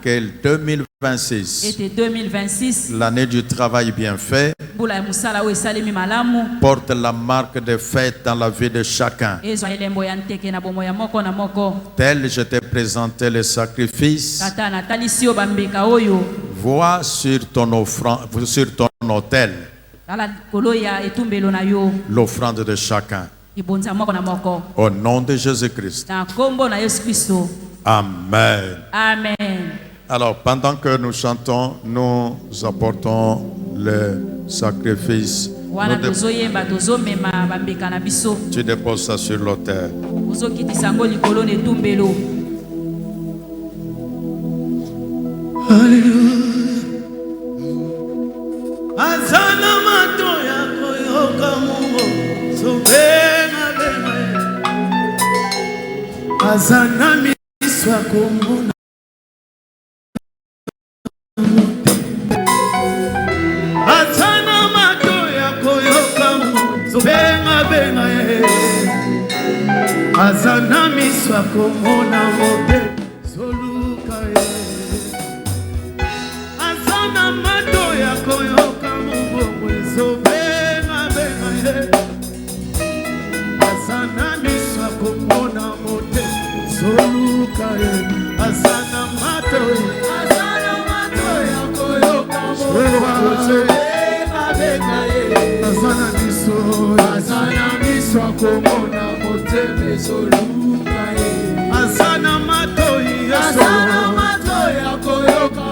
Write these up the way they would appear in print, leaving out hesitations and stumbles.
que 2026, l'année du travail bien fait, porte la marque de fête dans la vie de chacun. Tel je t'ai présenté le sacrifice, vois sur ton offrande, sur ton autel, l'offrande de chacun. Au nom de Jésus-Christ. Amen. Amen. Alors, pendant que nous chantons, nous apportons le sacrifice. Tu déposes ça sur l'autel. Azanami swakumuna Azana mato ya koyoka Zubenga benga ye Azanami swakumuna mote Soluka ye Azana mato ya koyoka Mubokwe Zubenga benga ye Azanami swakumuna mote Soluka ye Azana mato ya koyoka Azana miso akomona moteme soluka ye Azana mato ya koyoka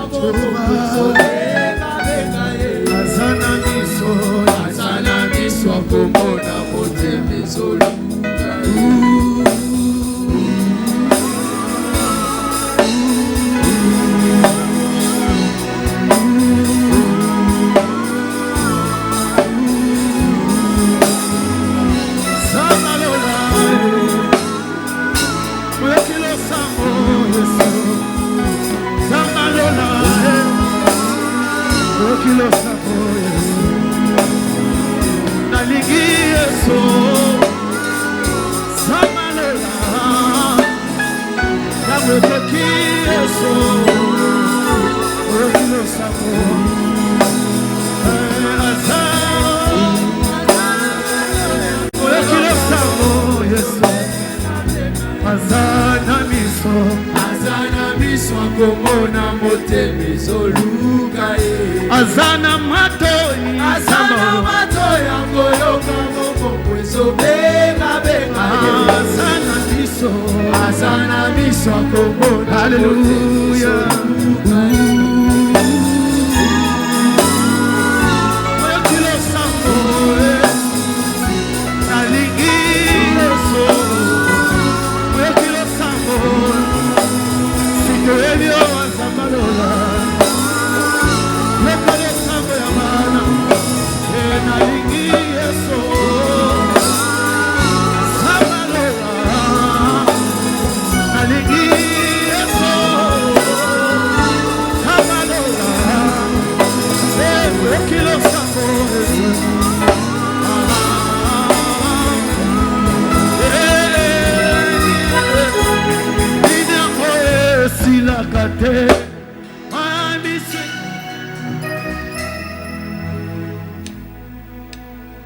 Azana miso akomona moteme soluka ye Azana mato ya koyoka moko benga benga Azana miso akomona hallelujah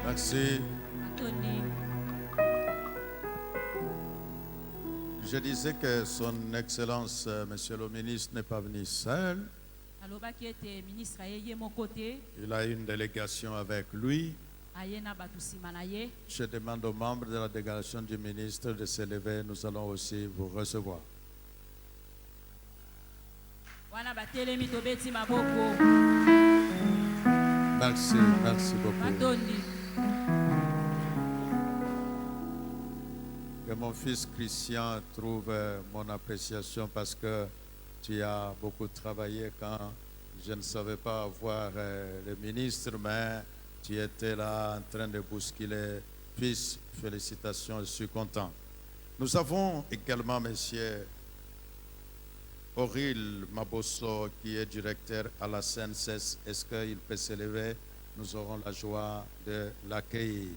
Merci. Je disais que son Excellence, Monsieur le ministre, n'est pas venu seul. Il a une délégation avec lui. Je demande aux membres de la délégation du ministre de se lever. Nous allons aussi vous recevoir. Merci, merci beaucoup. Que mon fils Christian trouve mon appréciation parce que tu as beaucoup travaillé quand je ne savais pas voir le ministre, mais tu étais là en train de bousculer. Fils, félicitations, je suis content. Nous avons également monsieur Auril Mabosso qui est directeur à la CNSS. Est-ce qu'il peut se lever? Nous aurons la joie de l'accueillir.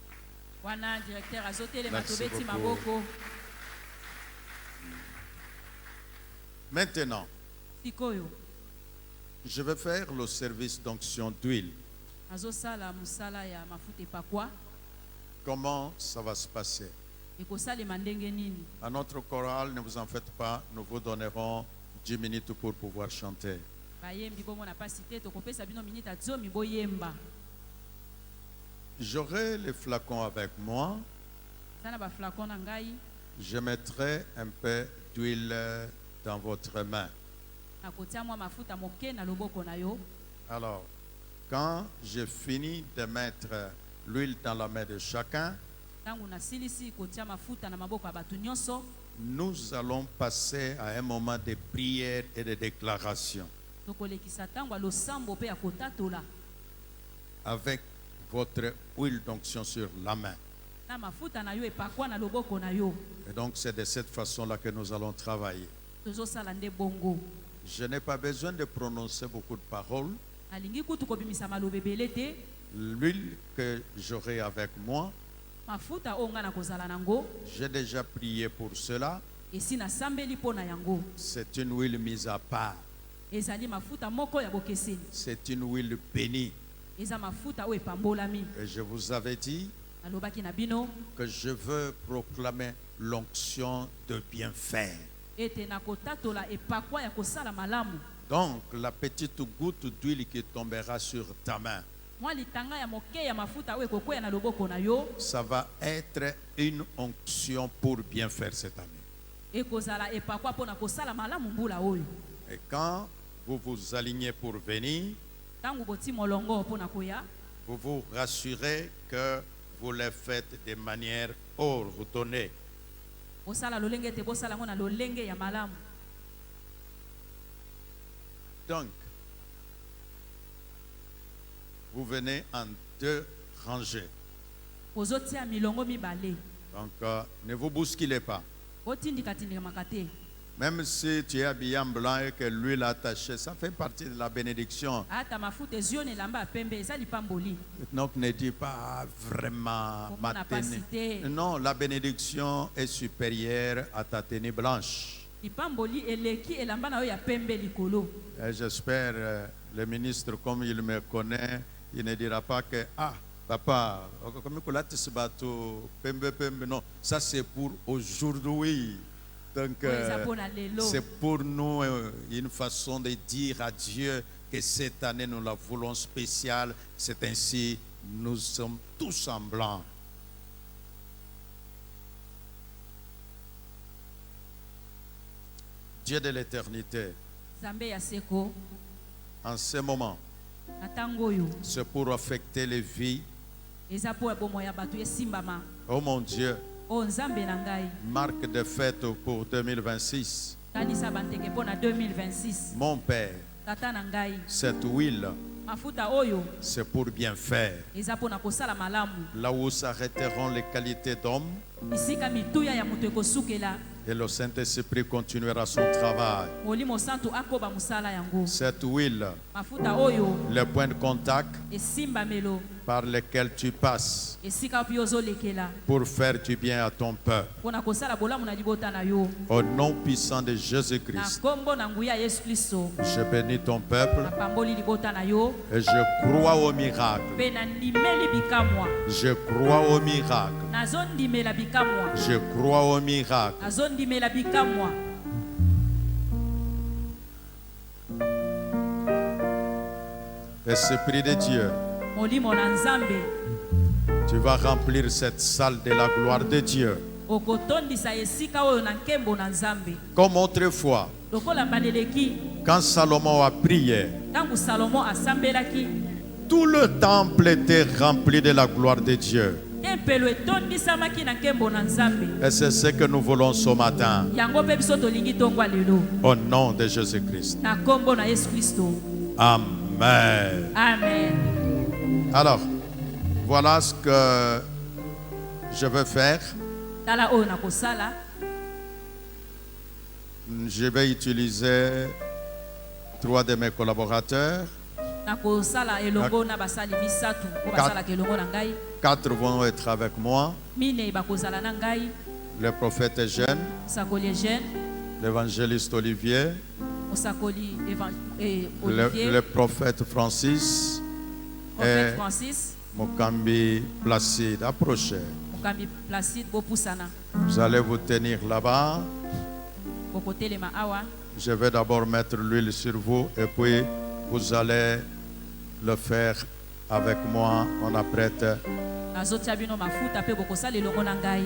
Merci beaucoup. Maintenant, Je vais faire le service d'onction d'huile. azosala musala ya mafuta epakwa Comment ça va se passer? ekosalema ndenge nini. À notre chorale, ne vous en faites pas, nous vous donnerons 10 minutes pour pouvoir chanter. bayembi bomona pasi te tokopesa bino minita 10 boyemba. J'aurai les flacons avec moi. Sana ba flacon na ngai Je mettrai un peu d'huile dans votre main. nakotia mwa mafuta moke na loboko na yo. Alors, quand j'ai fini de mettre l'huile dans la main de chacun, Tangu nasilisi kotia mafuta na maboko ya bato nyonso, nous allons passer à un moment de prière et de déclaration tokolekisa tango ya losambo pe ya kotatola avec votre huile d'onction sur la main. na mafuta na yo epakwa na loboko na yo. Et donc, c'est de cette façon-là que nous allons travailler. Tozosala nde bongo. Je n'ai pas besoin de prononcer beaucoup de paroles. Alingi kutu kobimisa maloba ebele te. L'huile que j'aurai avec moi, Mafuta oyo nga na kozala nango j'ai déjà prié pour cela. esi nasambeli mpo na yango. C'est une huile mise à part. Ezali mafuta moko ya bokeseni. C'est une huile bénie. Eza mafuta oyo epambolami. Et je vous avais dit Alobaki na bino que je veux proclamer l'onction de bien faire. ete na kotatola epakwa ya kosala malamu. Donc, la petite goutte d'huile qui tombera sur ta main, Mwa litanga ya moke ya mafuta oyo ekokwea na loboko na yo ça va être une onction pour bien faire cette année. ekozala epakwa mpo na kosala malamu mbula oyo. Et quand vous vous alignez pour venir, Tangu boti molongo mpo na koya, vous vous rassurez que vous le faites de manière ordonnée. bosala lolenge ete bosala ngo na lolenge ya malamu. Donc, vous venez en 2 rangées. Ozotia milongo mibale. Donc, ne vous bousculez pas. Otindika-tindika te. Même si tu es habillé en blanc et que l'huile est attachée, ça fait partie de la bénédiction. Ata mafuta ezioni elamba ya pembe ezali pamboli. Donc, ne dis pas vraiment Comment ma on n'a pas tenue. cité? Non, la bénédiction est supérieure à ta tenue blanche. Ipamboli eleki elamba na yo ya pembe likolo. Et j'espère, le ministre, comme il me connaît, il ne dira pas que, ah, papa, non, ça c'est pour aujourd'hui. Donc, c'est pour nous une façon de dire à Dieu que cette année nous la voulons spéciale. C'est ainsi, nous sommes tous en blanc. Dieu de l'éternité, Zambe ya seko en ce moment, na tango oyo c'est pour affecter les vies. eza po ya bomo ya bato esimbama. Oh mon Dieu, O nzambe na ngai marque de fête pour 2026. kanisa banteke mpo na 2026. Mon Père, Tata na ngai cette huile, mafuta oyo c'est pour bien faire. eza po na kosala malamu. Là où s'arrêteront les qualités d'homme, Isika mituya ya moto ekosukela et le Saint-Esprit continuera son travail. molimo santu akoba musala yango. Cette huile, Mafuta oyo le point de contact esimbamelo par lequel tu passes esika opi ozolekela pour faire du bien à ton peuple. mpo na kosala bolamu na libota na yo. Au nom puissant de Na Jésus-Christ, kombo na nguya ya Yesu Kristo je bénis ton peuple napamboli libota na yo et je crois au miracle. mpe nandimeli bikamwa. Je crois au miracle. Nazondimela bikamwa. Je crois au miracle. Nazondimela bikamwa. Esprit de Dieu, Molimo na nzambe tu vas remplir cette salle de la gloire de Dieu. okotondisa esika oyo na nkembo na nzambe. Comme autrefois, Lokola baleleki quand Salomon a prié, tangu Salomo asambelaki tout le temple était rempli de la gloire de Dieu. tempelo etondisamaki na nkembo na nzambe. Et c'est ce que nous voulons ce matin. Yango mpe biso tolingi tongwa lelo Au nom de Jésus-Christ. na kombo na Yesu Kristo. Amen. Amen. Alors, voilà ce que je veux faire. Tala oyo na kosala Je vais utiliser 3 de mes collaborateurs. na kosala elongo na basali misatu po basalaka elongo na ngai. 4 vont être avec moi. Minei bakozala na ngai. Le prophète Eugène, Sakoli Eugène, l'évangéliste Olivier, Mosakoli et le Olivier, prophète Francis et prophète Francis, Mokambi Placide. Approchez. Mokambi Placide, Bopusana, Vous allez vous tenir là-bas. Bokote Lema Awa. Je vais d'abord mettre l'huile sur vous et puis vous allez le faire avec moi. On apprête. Nazotia bino mafuta pe bokosala elongo na ngai.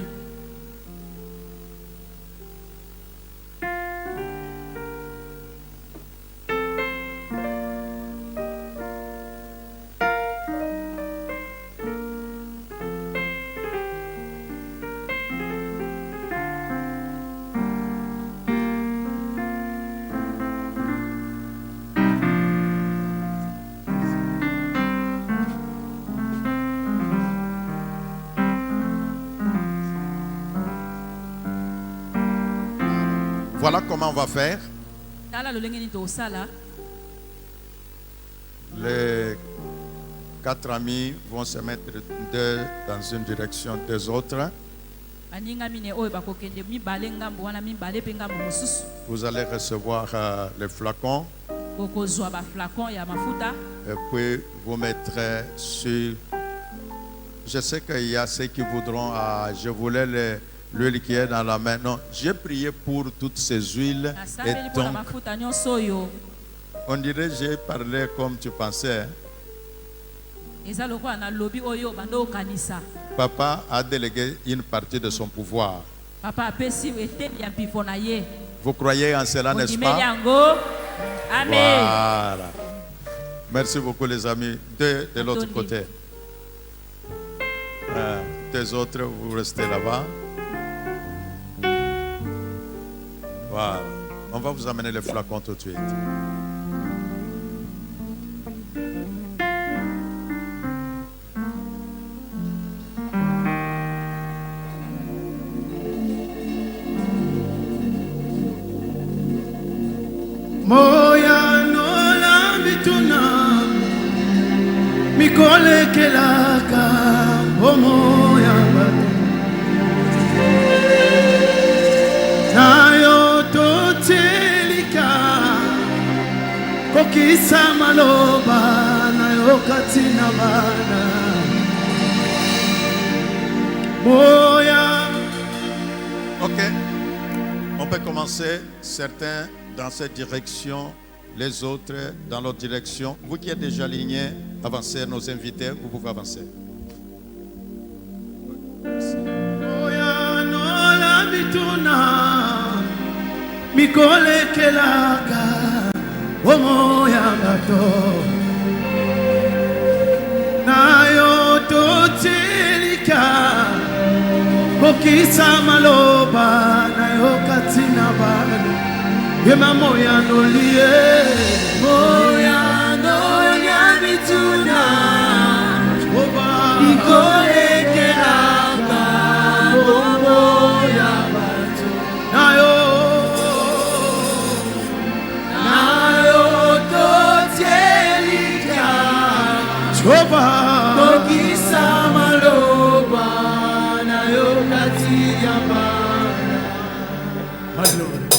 Voilà comment on va faire. Tala lolenge ni tosala. Les 4 amis vont se mettre deux dans une direction, deux autres. Baninga mine oyo bakokende mibale ngambo wana mibale pe ngambo mosusu. Vous allez recevoir les flacons Bokozwa ba flacon ya mafuta. et puis vous mettrez sur. Je sais qu'il y a ceux qui voudront. Je voulais l'huile qui est dans la main. Non, j'ai prié pour toutes ces huiles. Et Nasambeli pona donc, mafuta nyonso oyo. on dirait que j'ai parlé comme tu pensais. Eza lokola na lobi oyo bando kanisa. Papa a délégué une partie de son pouvoir. Papa apesi ete ya mpifo na ye. Vous croyez en cela, n'est-ce Ondimeli pas? yango. Amen. Voilà. Merci beaucoup, les amis. Deux de l'autre côté. Deux autres, vous restez là-bas. Voilà. On va vous amener les flacons tout de suite. Moya nola mituna mikole kelaka o moya bato nayo totelika kokisa maloba nayo katina bana moya. Ok. On peut commencer. Certains dans cette direction, les autres dans l'autre direction. Vous qui êtes déjà alignés, avancez. Nos invités, vous pouvez avancer. Moya nola mituna mikole kelaka o moya bato nayo totelika kokisa maloba nayo katina bana yema moya nolie moya nolia mituna mikole kelaka o moya bato nayo totelika kokisa maloba nayo katia bana. Hallelujah.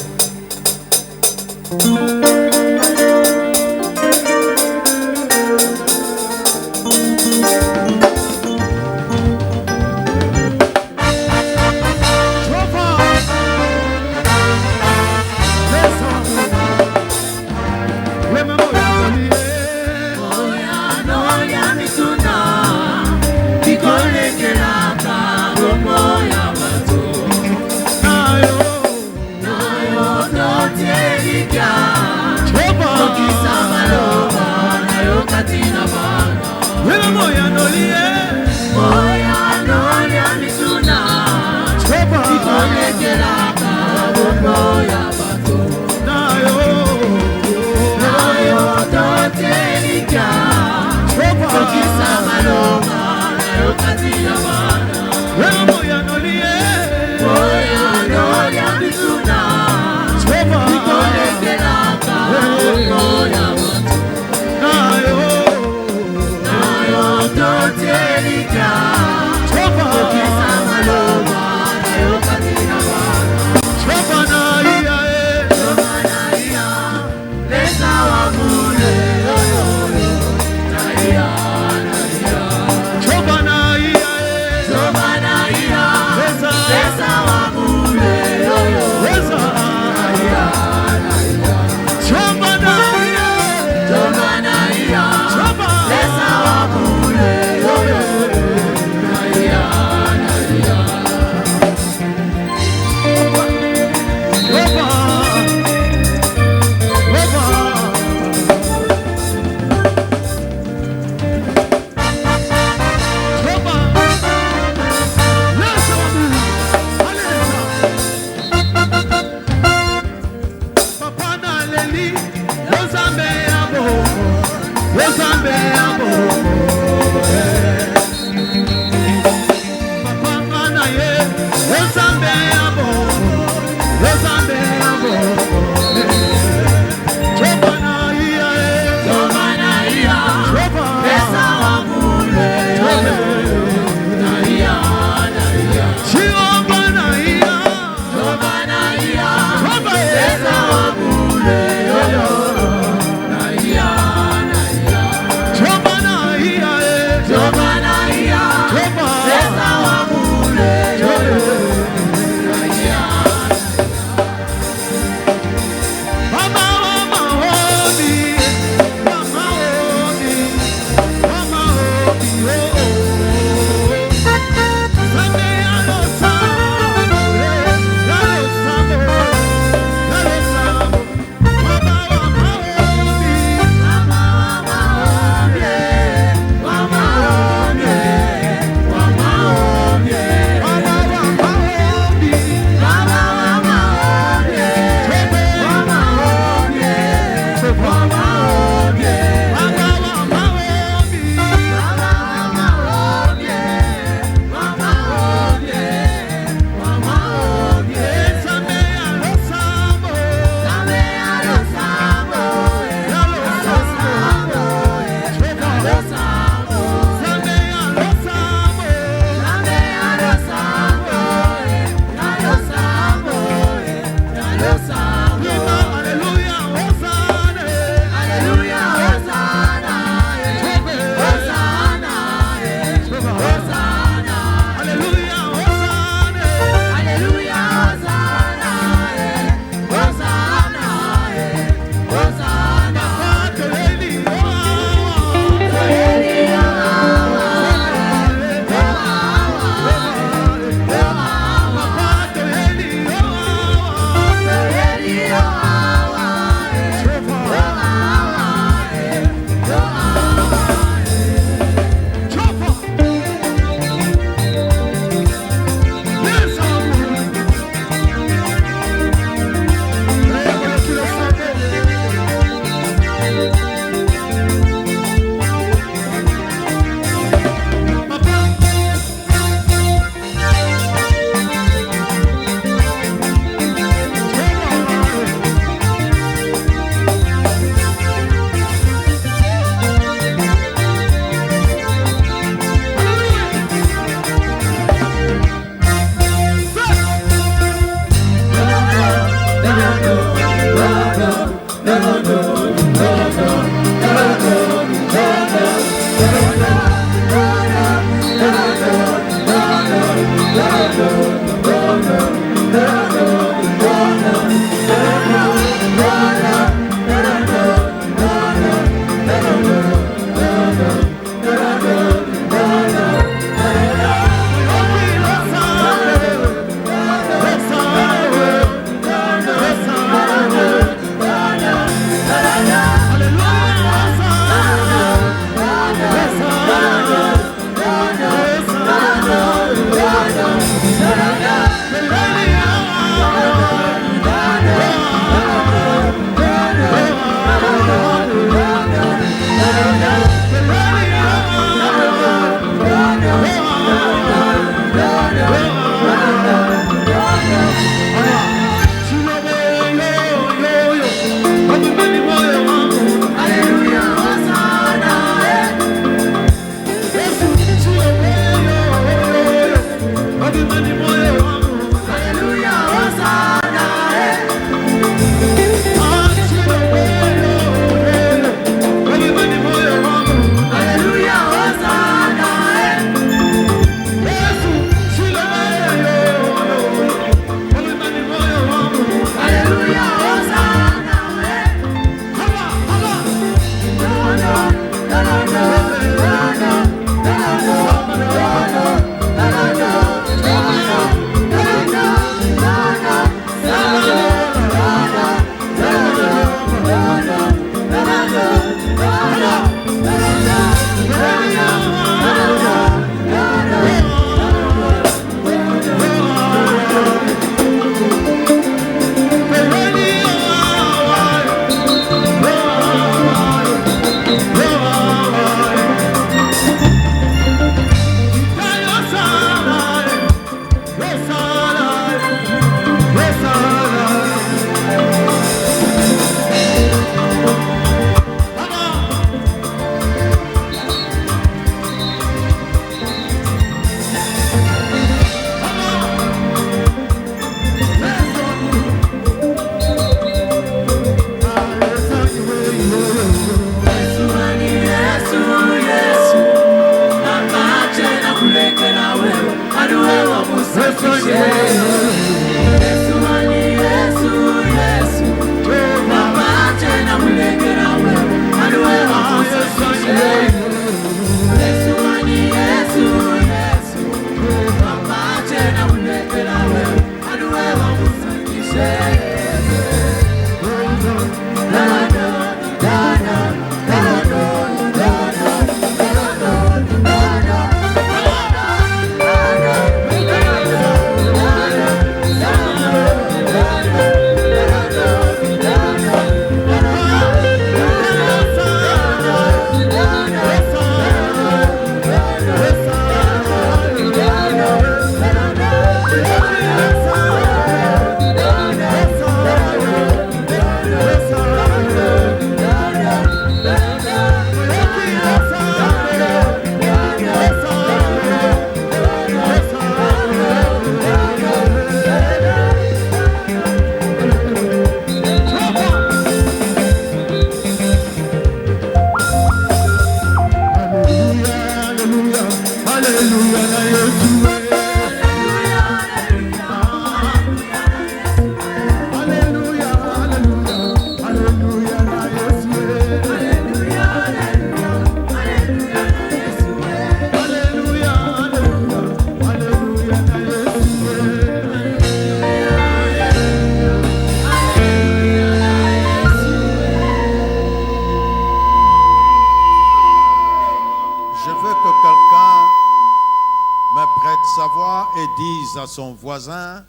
dise à son voisin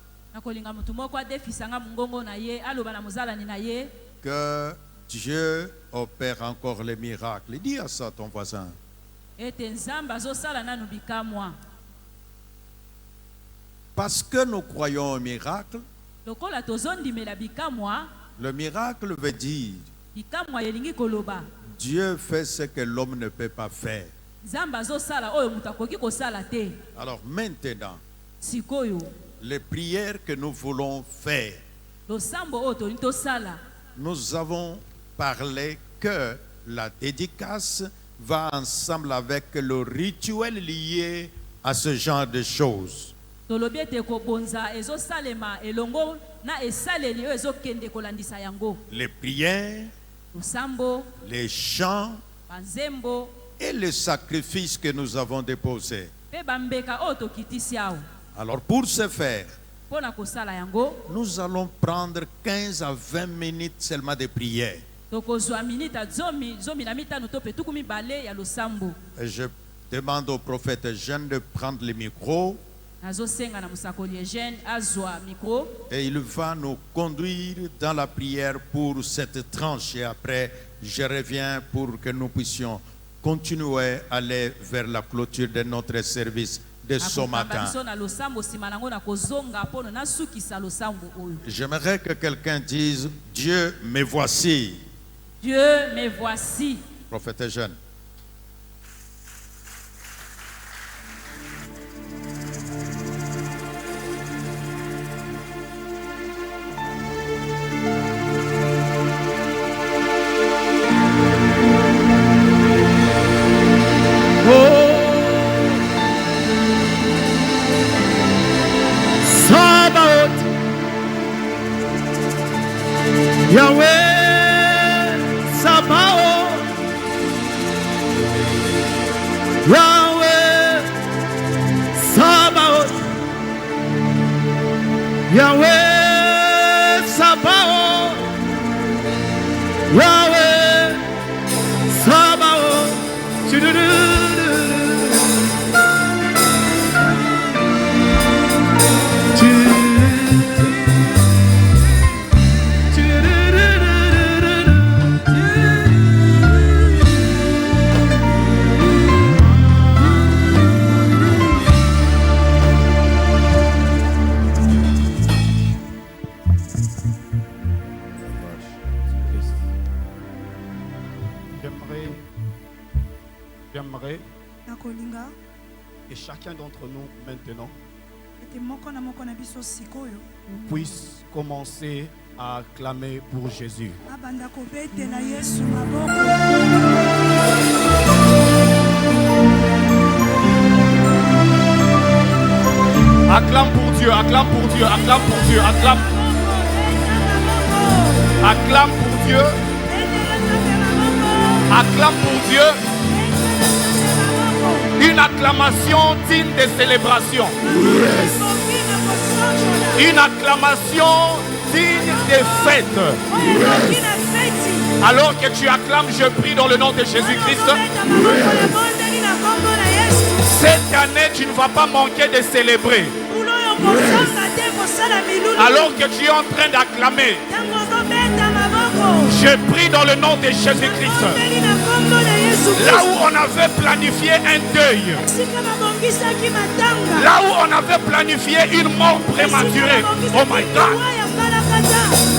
que Dieu opère encore les miracles. Dis à ça ton voisin. Parce que nous croyons au miracle, le miracle veut dire Dieu fait ce que l'homme ne peut pas faire. Alors maintenant, les prières que nous voulons faire, nous avons parlé que la dédicace va ensemble avec le rituel lié à ce genre de choses. Les prières, les chants et les sacrifices que nous avons déposés. Alors pour ce faire, nous allons prendre 15 à 20 minutes seulement de prière. Et je demande au prophète Jean de prendre le micro. Et il va nous conduire dans la prière pour cette tranche. Et après, je reviens pour que nous puissions continuer à aller vers la clôture de notre service de ce matin. J'aimerais que quelqu'un dise: Dieu, me voici. Dieu, me voici. Prophète Jeune. Yahweh Sabaoth, Yahweh Sabaoth, Yahweh Sabaoth, Yahweh Sabaoth. J'aimerais que chacun d'entre nous maintenant puisse commencer à acclamer pour Jésus. Acclame pour Dieu, acclame pour Dieu, acclame pour Dieu, acclame. Acclame pour Dieu. Acclame pour Dieu. Une acclamation digne de célébration. Une acclamation digne de fête. Alors que tu acclames, je prie dans le nom de Jésus-Christ. Cette année, tu ne vas pas manquer de célébrer. Alors que tu es en train d'acclamer, je prie dans le nom de Jésus-Christ. Là où on avait planifié un deuil, là où on avait planifié une mort prématurée, oh my God,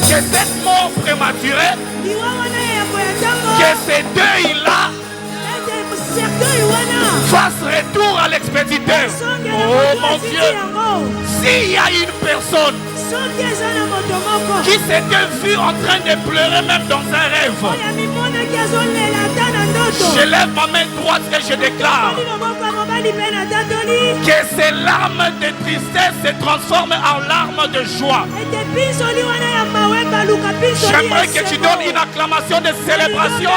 que cette mort prématurée, que ces deuils-là fasse retour à l'expéditeur. Oh mon Dieu, s'il y a une personne qui s'était vue en train de pleurer même dans un rêve, je lève ma main droite et je déclare que ces larmes de tristesse se transforment en larmes de joie. J'aimerais que tu donnes une acclamation de célébration.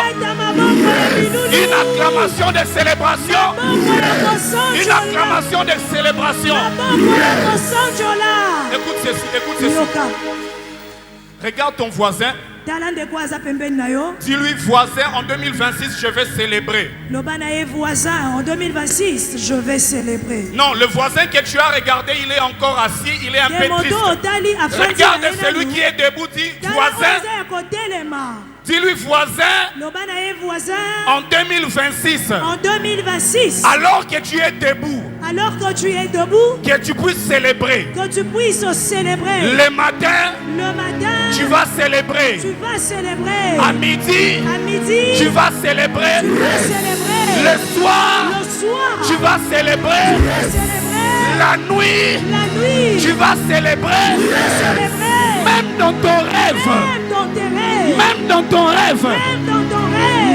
Une acclamation de célébration. Une acclamation de célébration. Écoute ceci, écoute ceci. Regarde ton voisin Dis-lui, voisin, en 2026, je vais célébrer. Voisin, en 2026, je vais célébrer. Non, le voisin que tu as regardé, il est encore assis, il est un peu triste. Regarde celui qui est debout, dis, voisin. Dis-lui, voisin, en 2026, alors que tu es debout, que tu puisses célébrer. Le matin, tu vas célébrer. À midi, tu vas célébrer. Le soir, tu vas célébrer. La nuit, tu vas célébrer. Même dans ton rêve. Même dans ton rêve.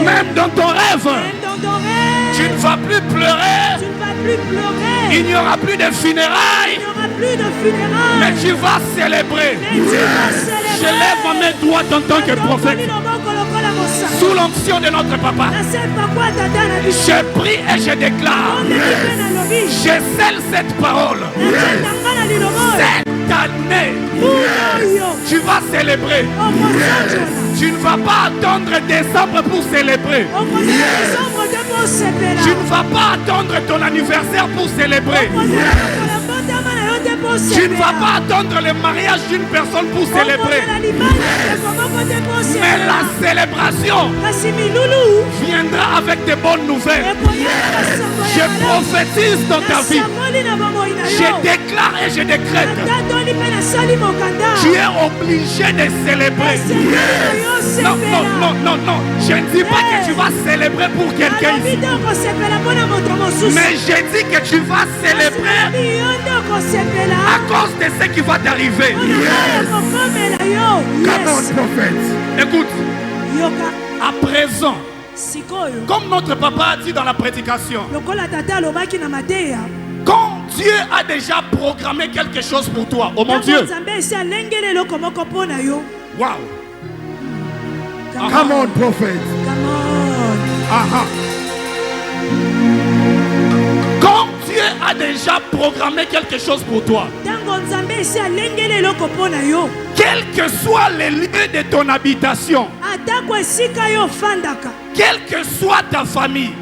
Même dans ton rêve. Tu ne vas plus pleurer. Il n'y aura plus de funérailles. Mais tu vas célébrer. Je lève ma droite en tant que prophète. Sous l'onction de notre papa. Je prie et je déclare. Je scelle cette parole. Cette année, tu vas célébrer. Tu ne vas pas attendre décembre pour célébrer. Tu ne vas pas attendre ton anniversaire pour célébrer. Tu ne vas pas attendre le mariage d'une personne pour célébrer. Mais la célébration viendra avec de bonnes nouvelles. Je prophétise dans ta vie. Je déclare et je décrète. Tu es obligé de célébrer. Non, non, non, non, non. Je ne dis pas que tu vas célébrer pour quelqu'un ici. Mais je dis que tu vas célébrer à cause de ce qui va t'arriver. Come on, prophète. Écoute, à présent, comme notre papa a dit dans la prédication, quand Dieu a déjà programmé quelque chose pour toi, oh mon Dieu. Wow. Come on, prophet. Quand Dieu a déjà programmé quelque chose pour toi, quel que soit le lieu de ton habitation, quelle que soit ta famille,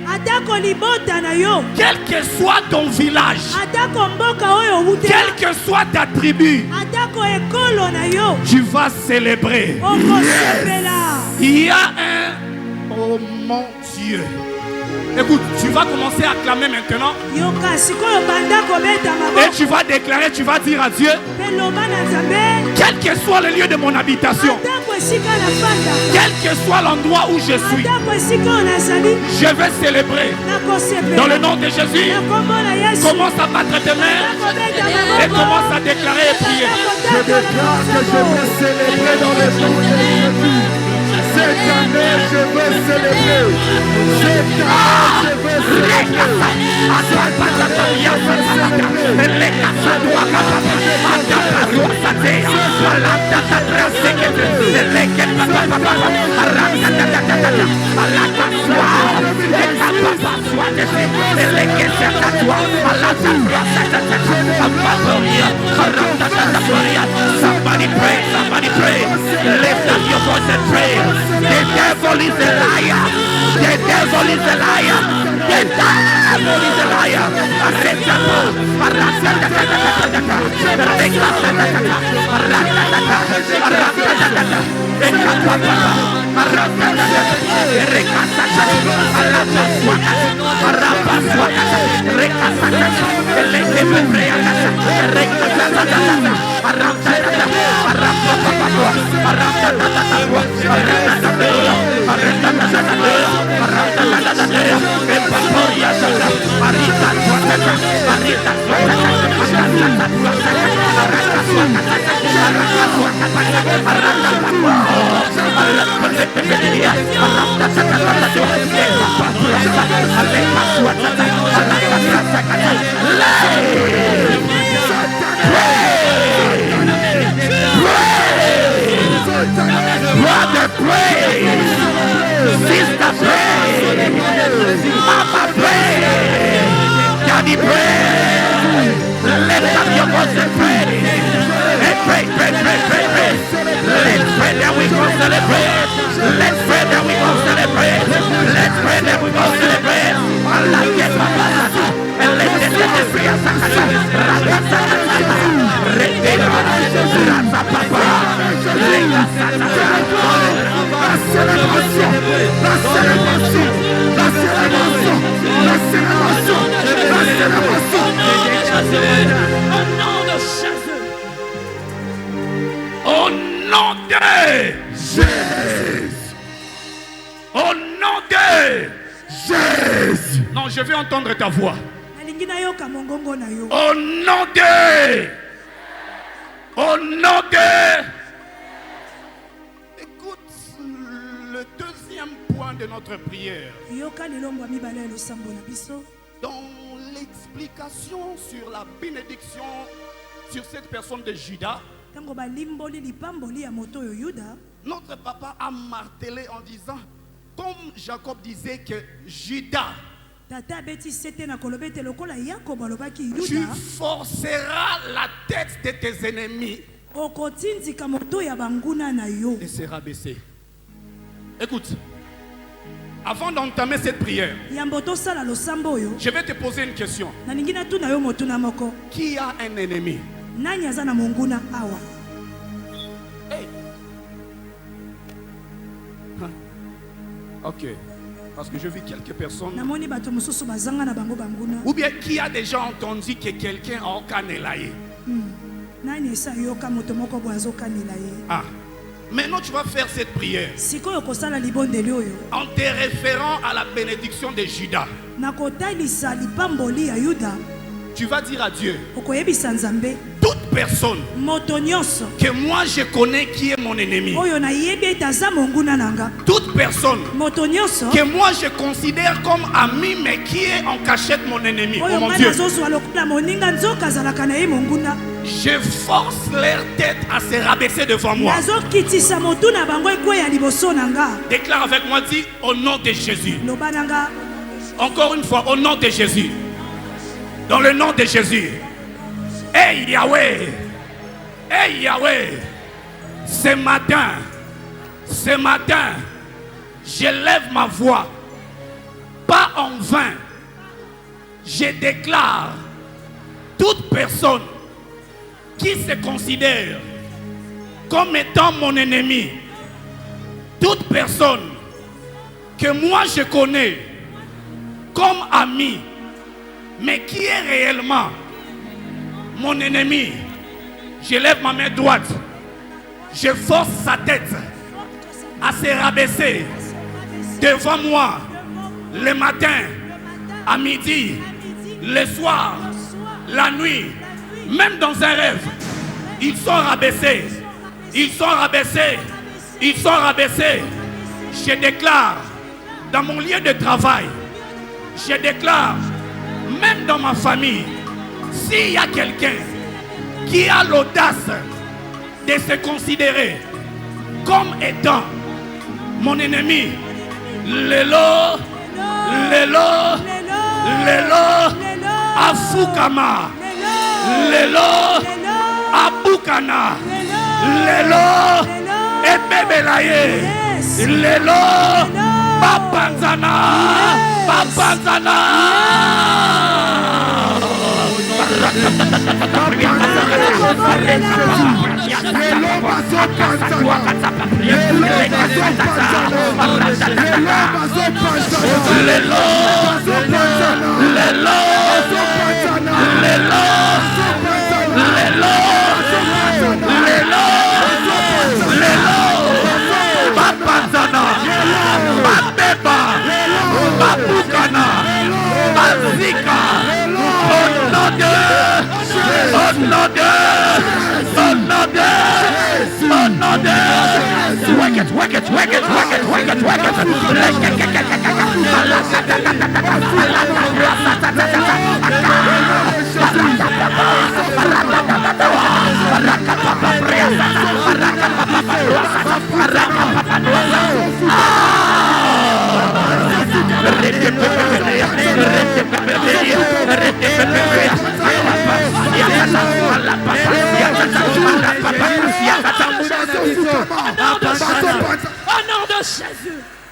quel que soit ton village, quelle que soit ta tribu, tu vas célébrer. Il y a un... Oh mon Dieu. Écoute, tu vas commencer à clamer maintenant. Et tu vas déclarer, tu vas dire à Dieu, quel que soit le lieu de mon habitation, quel que soit l'endroit où je suis, je vais célébrer. Dans le nom de Jésus, commence à battre tes mains et commence à déclarer et prier. Je déclare que je vais célébrer dans le nom de Jésus. Cette année, je veux célébrer. Cette année, je veux célébrer. Somebody pray, somebody pray. Lift up your voice and pray. The devil is a liar. The devil is a liar. The devil is a liar. Brother, pray. Sister, pray. Mama, pray. Daddy, pray. Lift up your voice and pray. And pray, pray, pray, pray, pray. Let's pray that we can celebrate. Au nom de Jésus. Au nom de Jésus. Non, je vais entendre ta voix. Au nom de. Au nom de. Écoute le deuxième point de notre prière. Dans l'explication sur la bénédiction sur cette personne de Judas, notre papa a martelé en disant, comme Jacob disait que Judas, tu forceras la tête de tes ennemis et sera baissé. Écoute, avant d'entamer cette prière, je vais te poser une question. Qui a un ennemi? Hey. Ok. Parce que je vis quelques personnes. Ou bien qui a déjà entendu que quelqu'un a Okanelaye? Ah. Maintenant tu vas faire cette prière en te référant à la bénédiction de Judas. Tu vas dire à Dieu, toute personne que moi je connais qui est mon ennemi, toute personne que moi je considère comme ami mais qui est en cachette mon ennemi, oh mon Dieu, je force leur tête à se rabaisser devant moi. Déclare avec moi, dis au nom de Jésus. Encore une fois, au nom de Jésus. Dans le nom de Jésus. Hey Yahweh. Hey Yahweh. Ce matin, je lève ma voix. Pas en vain. Je déclare toute personne qui se considère comme étant mon ennemi, toute personne que moi je connais comme ami, mais qui est réellement mon ennemi, je lève ma main droite, je force sa tête à se rabaisser devant moi le matin, à midi, le soir, la nuit, même dans un rêve. Ils sont rabaissés, ils sont rabaissés, ils sont rabaissés. Je déclare dans mon lieu de travail, je déclare même dans ma famille, s'il y a quelqu'un qui a l'audace de se considérer comme étant mon ennemi, Lelo, Afukama, Lelo, Abukana, Lelo, Ebebelaye, Lelo, Papanzana, Papanzana.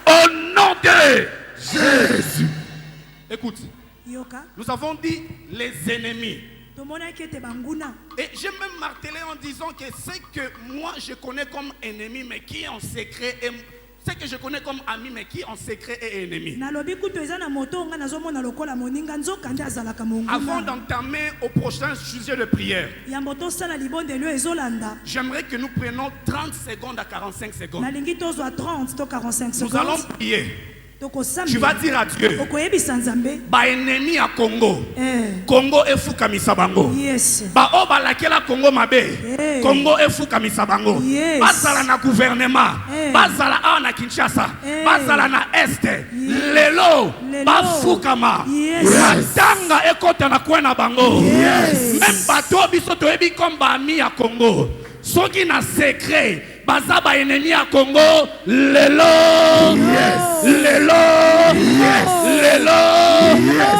Au nom de Jésus. Écoute, nous avons dit les ennemis. Et j'ai même martelé en disant que c'est que moi je connais comme ennemi, mais qui en secret est... C'est que je connais comme ami, mais qui en secret est ennemi. Avant d'entamer au prochain sujet de prière, j'aimerais que nous prenions 30 secondes à 45 secondes. Nous allons prier. Tu vas dire à Dieu, ba ennemi à Congo, Congo est fou kamisabango. Ba oba lakela Congo mabe, Congo est fou kamisabango. Bazala na gouvernement, bazala na Kinshasa, bazala na Este, lelo, ba fou kama. Matanga ekota na kwena bango. Même bato biso toyebi comme ba ami à Congo. Soki na secret. Bazaba ennemi à Congo, lelo, lelo, lelo.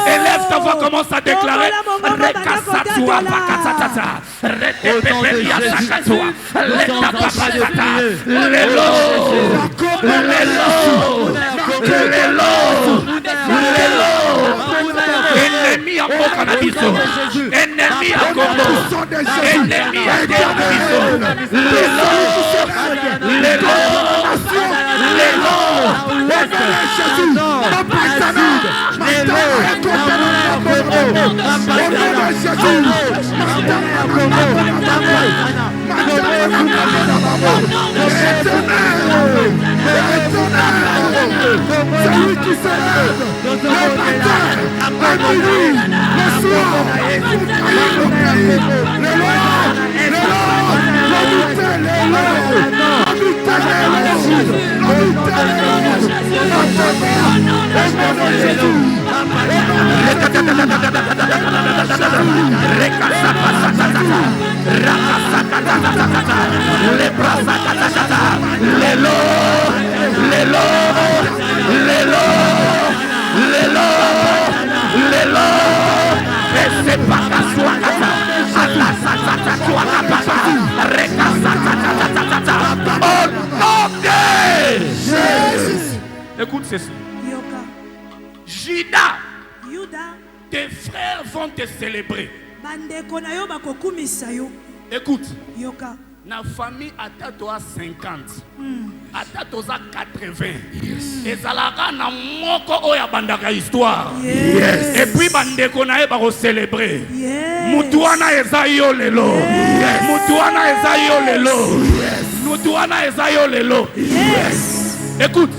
Élève ta voix, commence à déclarer. Rekasatoua, pakatata, retepepelia sakatoua, letapapatata, lelo, lelo, lelo, lelo. Ennemi à Mokanabiso, ennemi à Congo, ennemi à Ternabiso, lelo. Celui qui s'élève, le matin, la nuit, le soir, Écoute ceci. Judas, tes frères vont te célébrer. Écoute. Na famille atato a 50. Atato a 80. Ezalaka na moko oya bandaka histoire. Et puis bandeko na e ba ko célébrer. Mutuana eza yo lelo. Mutuana eza yo lelo. Mutuana eza yo lelo. Écoute.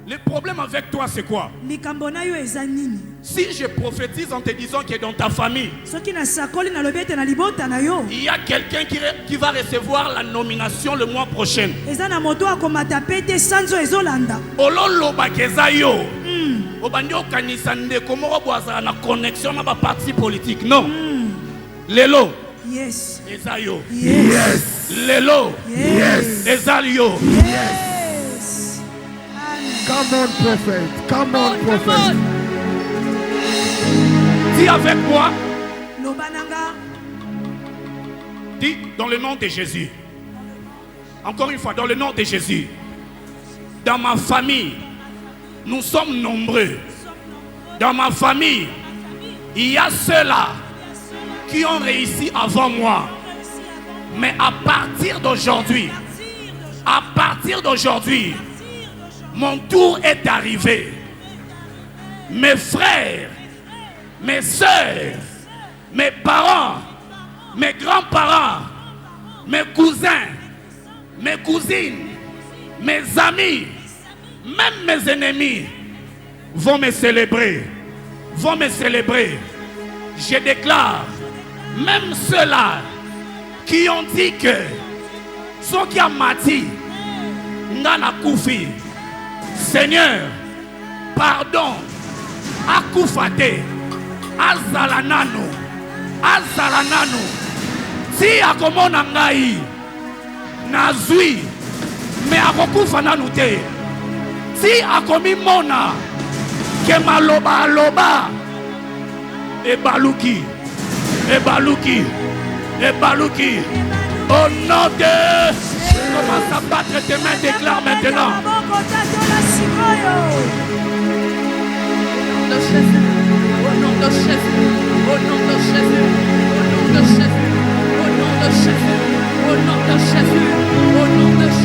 Le problème avec toi c'est quoi? Si je prophétise en te disant que dans ta famille, il y a quelqu'un qui va recevoir la nomination le mois prochain. Ololo bakeza yo. Obanyo kanisa ndeko moko boza na connexion na ba parti politique. Non. Lelo. Yes. Ezayo. Yes. Lelo. Yes. Ezayo. Yes. Come on, prophet. Come on, prophet. Dis avec moi. Lobananga. Dis dans le nom de Jésus. Encore une fois, dans le nom de Jésus. Dans ma famille, nous sommes nombreux. Dans ma famille, il y a ceux-là qui ont réussi avant moi. Mais à partir d'aujourd'hui, mon tour est arrivé. Mes frères, mes soeurs, mes parents, mes grands-parents, mes cousins, mes cousines, mes amis, même mes ennemis vont me célébrer. Je déclare, même ceux-là qui ont dit que ceux qui ont mati, n'ana koufi, Seigneur, pardon, akoufate, azalanano, si akomona ngai, nazui, mais akokufa nanu te, si akomi mona, ke maloba aloba, ebaluki, au nom de... Commence à battre tes mains, déclare maintenant. Au nom de Jésus. de Jésus, au nom de Jésus, au nom de Jésus, au nom de Jésus, au nom de Jésus, au nom de Jésus.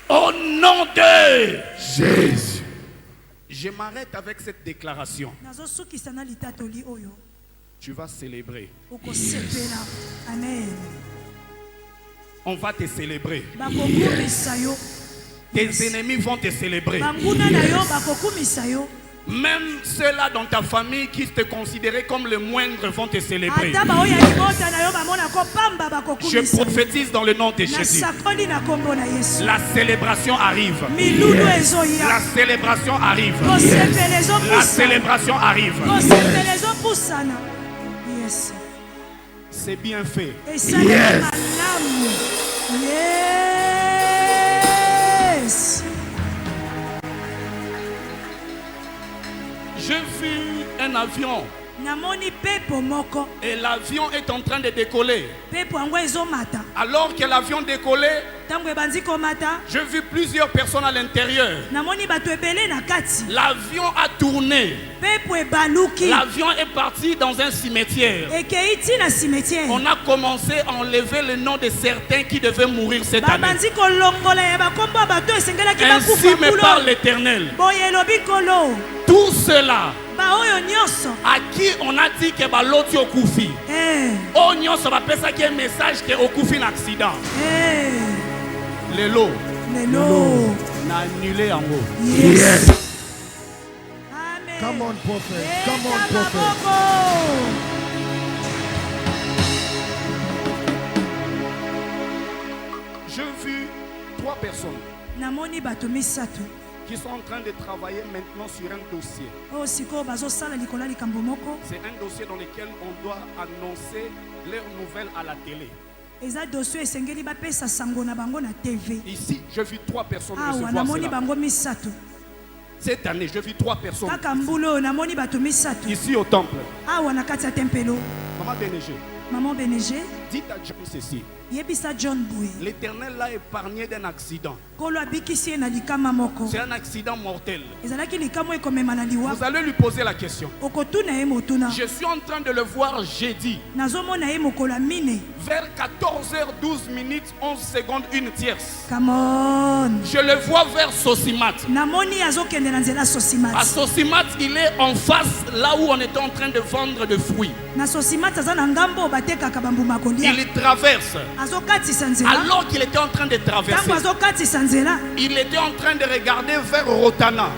Au nom de Jésus. Je m'arrête avec cette déclaration. Tu vas célébrer. Amen. On va te célébrer. Tes ennemis vont te célébrer. Même ceux-là dans ta famille qui te considéraient comme le moindre vont te célébrer. Je prophétise dans le nom de Jésus. La célébration arrive. La célébration arrive. La célébration arrive. C'est bien fait. Yes. J'ai vu un avion. Et l'avion est en train de décoller. Alors que l'avion décollait, j'ai vu plusieurs personnes à l'intérieur. L'avion a tourné. L'avion est parti dans un cimetière. On a commencé à enlever le nom de certains qui devaient mourir cette année. Ainsi me parle l'Éternel. Tout cela à qui on a dit que l'autre est Koufi. On va passer un message que Okufi un accident. Le lot n'a annulé en haut. Yes. Amen. Come on, prophet. Come on, prophet. J'ai vu 3 personnes qui sont en train de travailler maintenant sur un dossier. C'est un dossier dans lequel on doit annoncer leurs nouvelles à la télé. Ici, j'ai vu 3 personnes recevoir cela. Cette année, j'ai vu 3 personnes ici au temple. Maman Bénégé, dites à John ceci. L'Éternel l'a épargné d'un accident. C'est un accident mortel. Vous allez lui poser la question. Je suis en train de le voir jeudi. Vers 14h12 minutes 11 secondes 1 tierce. Je le vois vers Sosimat. À Sosimat, il est en face là où on était en train de vendre des fruits. Il traverse. Alors qu'il était en train de traverser, il était en train de regarder vers Rotana.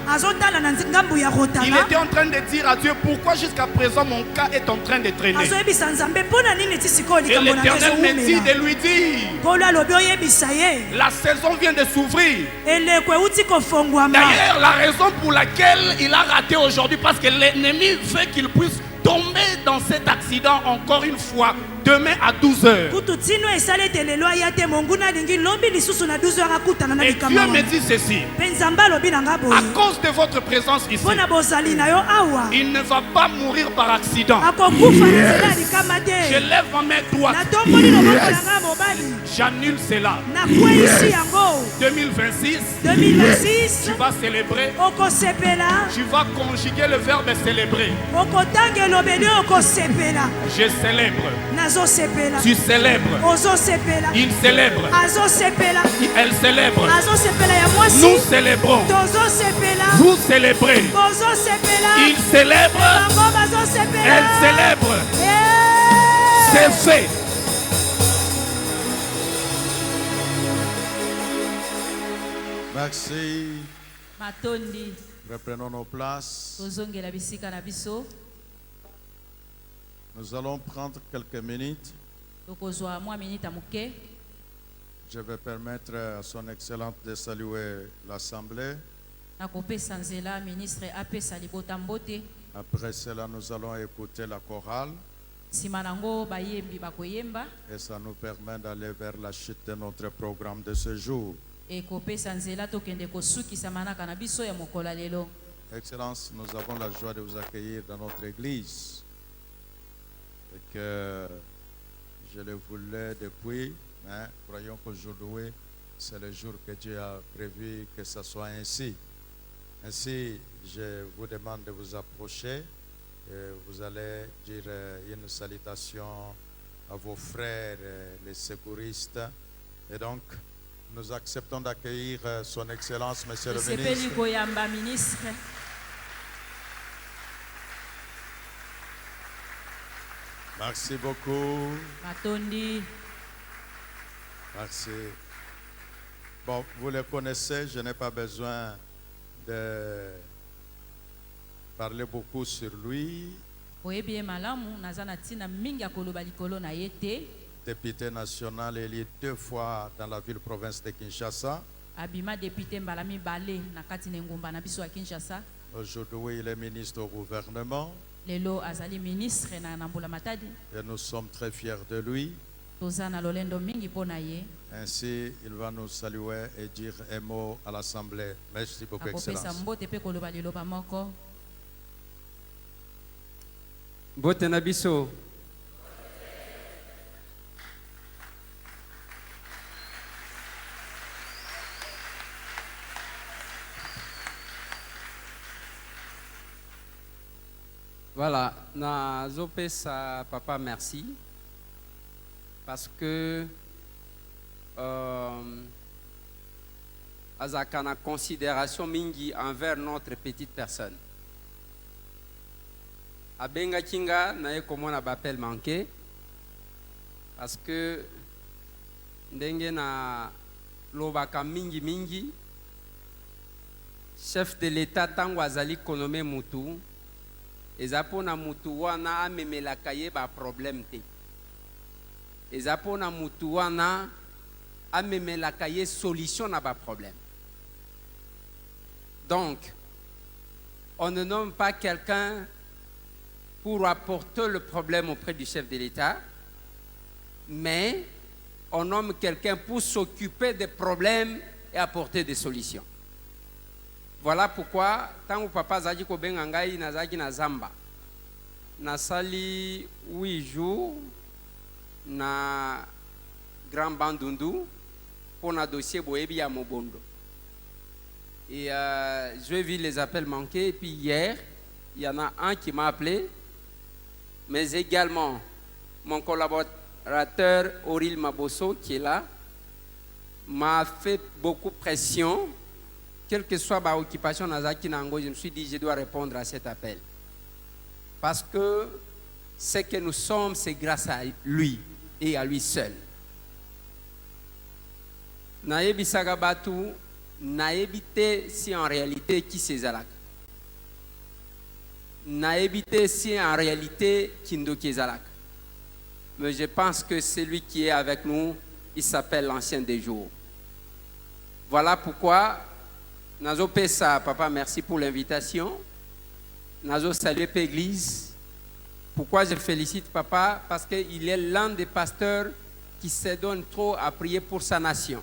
Il était en train de dire à Dieu, pourquoi jusqu'à présent mon cas est en train de traîner. Et l'Éternel me dit de lui dire, la saison vient de s'ouvrir. D'ailleurs, la raison pour laquelle il a raté aujourd'hui, parce que l'ennemi veut qu'il puisse tomber dans cet accident encore une fois demain à 12h. Et Dieu me dit ceci. À cause de votre présence ici, il ne va pas mourir par accident. Je lève ma main droite. J'annule cela. 2026, tu vas célébrer. Tu vas conjuguer le verbe célébrer. Je célèbre. Tu célèbres. Il célèbre. Elle célèbre. Nous célébrons. Vous célébrez. Il célèbre. Elle célèbre. C'est fait. Merci. Reprenons nos places. Nous allons prendre quelques minutes. Je vais permettre à son Excellence de saluer l'Assemblée. Après cela, nous allons écouter la chorale. Et ça nous permet d'aller vers la chute de notre programme de ce jour. Excellence, nous avons la joie de vous accueillir dans notre église. Et que je le voulais depuis, mais croyons qu'aujourd'hui, c'est le jour que Dieu a prévu que ce soit ainsi. Ainsi, je vous demande de vous approcher et vous allez dire une salutation à vos frères, les secouristes. Et donc, nous acceptons d'accueillir son Excellence, Monsieur le Ministre. Merci beaucoup. Merci. Bon, vous le connaissez, je n'ai pas besoin de parler beaucoup sur lui. Député national élu 2 fois dans la ville-province de Kinshasa. Aujourd'hui, il est ministre au gouvernement. Et nous sommes très fiers de lui. Ainsi, il va nous saluer et dire un mot à l'Assemblée. Merci beaucoup, Excellence. Botenabiso. Voilà, na zopesa papa merci parce que azaka na considération mingi envers notre petite personne. Abenga kinga na ye komona bapel manqué parce que ndenge na lobaka mingi chef de l'État tango azali konome mutu ezapona mutu wana amemelaka ye ba problème te ezapona mutu wana amemelaka ye solution na ba problème. Donc on ne nomme pas quelqu'un pour apporter le problème auprès du chef de l'État, mais on nomme quelqu'un pour s'occuper des problèmes et apporter des solutions. Voilà pourquoi, tant que papa Zaki Kobengangai Nazaki Nazamba, Nasali 8 jours, na Grand Bandundu, pour un dossier Boebi à Mobondo. Et je vis les appels manqués, et puis hier, il y en a un qui m'a appelé, mais également mon collaborateur Auril Mabosso, qui est là, m'a fait beaucoup de pression. Quelle que soit ma occupation, je me suis dit, je dois répondre à cet appel. Parce que ce que nous sommes, c'est grâce à lui et à lui seul. Naebi Sagabatu, naebite si en réalité qui c'est Zalak. Naebite si en réalité Kindoki Zalak. Mais je pense que celui qui est avec nous, il s'appelle l'Ancien des Jours. Voilà pourquoi Nazo Pesa, papa, merci pour l'invitation. Nazo saluer l'église. Pourquoi je félicite papa? Parce qu'il est l'un des pasteurs qui se donne trop à prier pour sa nation.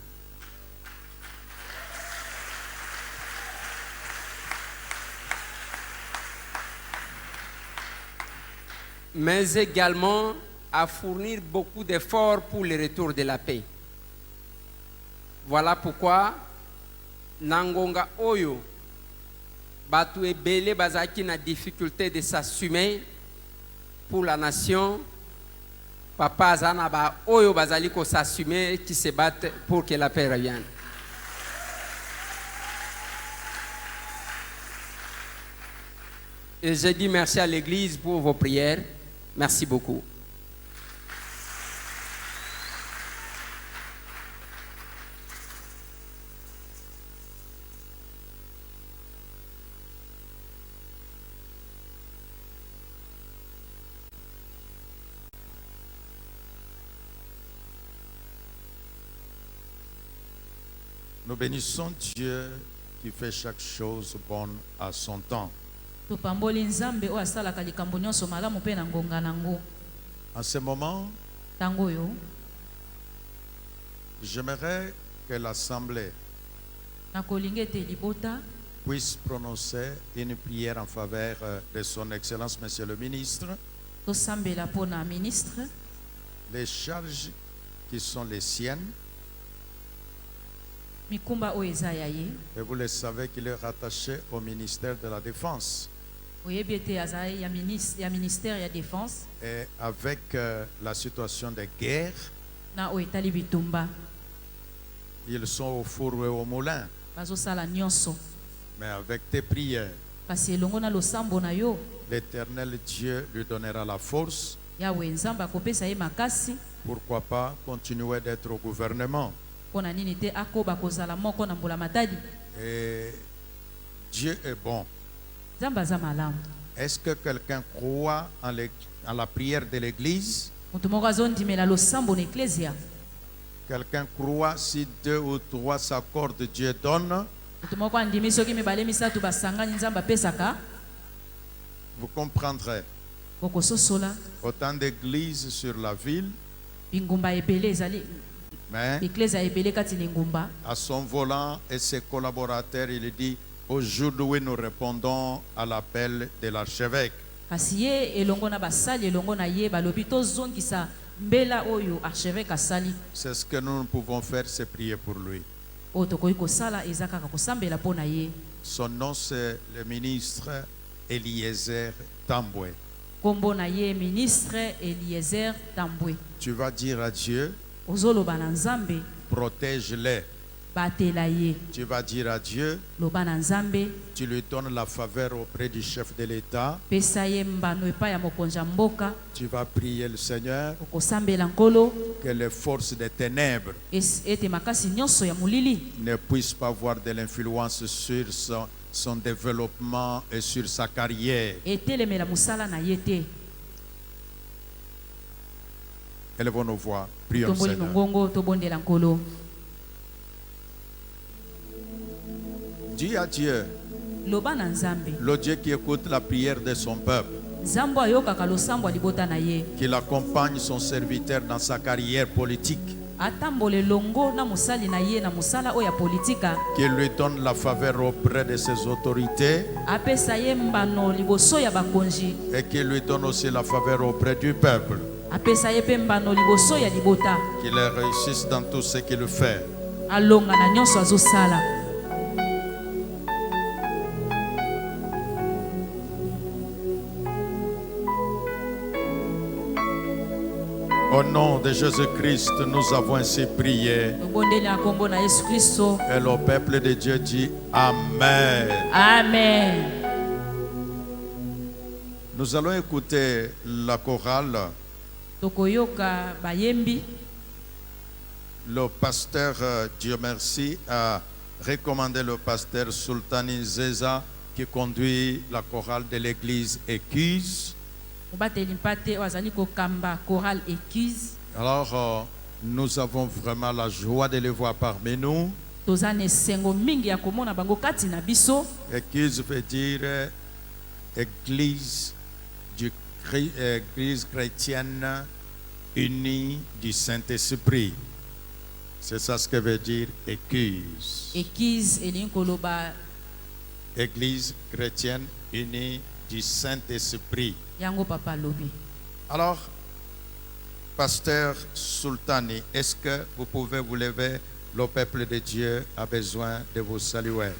Mais également à fournir beaucoup d'efforts pour le retour de la paix. Voilà pourquoi Nangonga Oyo Batu Ebele Bazaki na difficulté de s'assumer pour la nation. Papa Zanaba Oyo Bazaliko s'assumer qui se battent pour que la paix revienne. Et je dis merci à l'Église pour vos prières. Merci beaucoup. Nous bénissons Dieu qui fait chaque chose bonne à son temps. En ce moment, j'aimerais que l'Assemblée puisse prononcer une prière en faveur de son Excellence, Monsieur le Ministre. Les charges qui sont les siennes. Et vous le savez qu'il est rattaché au ministère de la Défense. Et avec la situation de guerre, ils sont au four et au moulin. Mais avec tes prières, l'Éternel Dieu lui donnera la force. Pourquoi pas continuer d'être au gouvernement? Et Dieu est bon. Est-ce que quelqu'un croit en la prière de l'Église? Quelqu'un croit si 2 ou 3 s'accordent, Dieu donne? Vous comprendrez. Autant d'églises sur la ville. Mais à son volant et ses collaborateurs, il dit: aujourd'hui nous répondons à l'appel de l'archevêque. C'est ce que nous pouvons faire, c'est prier pour lui. Son nom c'est le ministre Eliezer Tambwe. Tu vas dire à Dieu: protège-les. Tu vas dire à Dieu, tu lui donnes la faveur auprès du chef de l'État. Tu vas prier le Seigneur que les forces des ténèbres ne puissent pas avoir de l'influence sur son développement et sur sa carrière. Élevons nos voix, prions le Seigneur. Dis à Dieu, le Dieu qui écoute la prière de son peuple, qu'il accompagne son serviteur dans sa carrière politique, qu'il lui donne la faveur auprès de ses autorités et qu'il lui donne aussi la faveur auprès du peuple, qu'il réussisse dans tout ce qu'il fait. Au nom de Jésus-Christ, nous avons ainsi prié. Et le peuple de Dieu dit Amen. Amen. Nous allons écouter la chorale. Le pasteur Dieu merci a recommandé le pasteur Sultani Zeza qui conduit la chorale de l'église Écuse. Alors, nous avons vraiment la joie de les voir parmi nous. Église veut dire église chrétienne unie du Saint-Esprit. C'est ça ce que veut dire église. Église chrétienne unie du Saint-Esprit. Alors, pasteur Sultani, est-ce que vous pouvez vous lever le peuple de Dieu a besoin de vous saluer.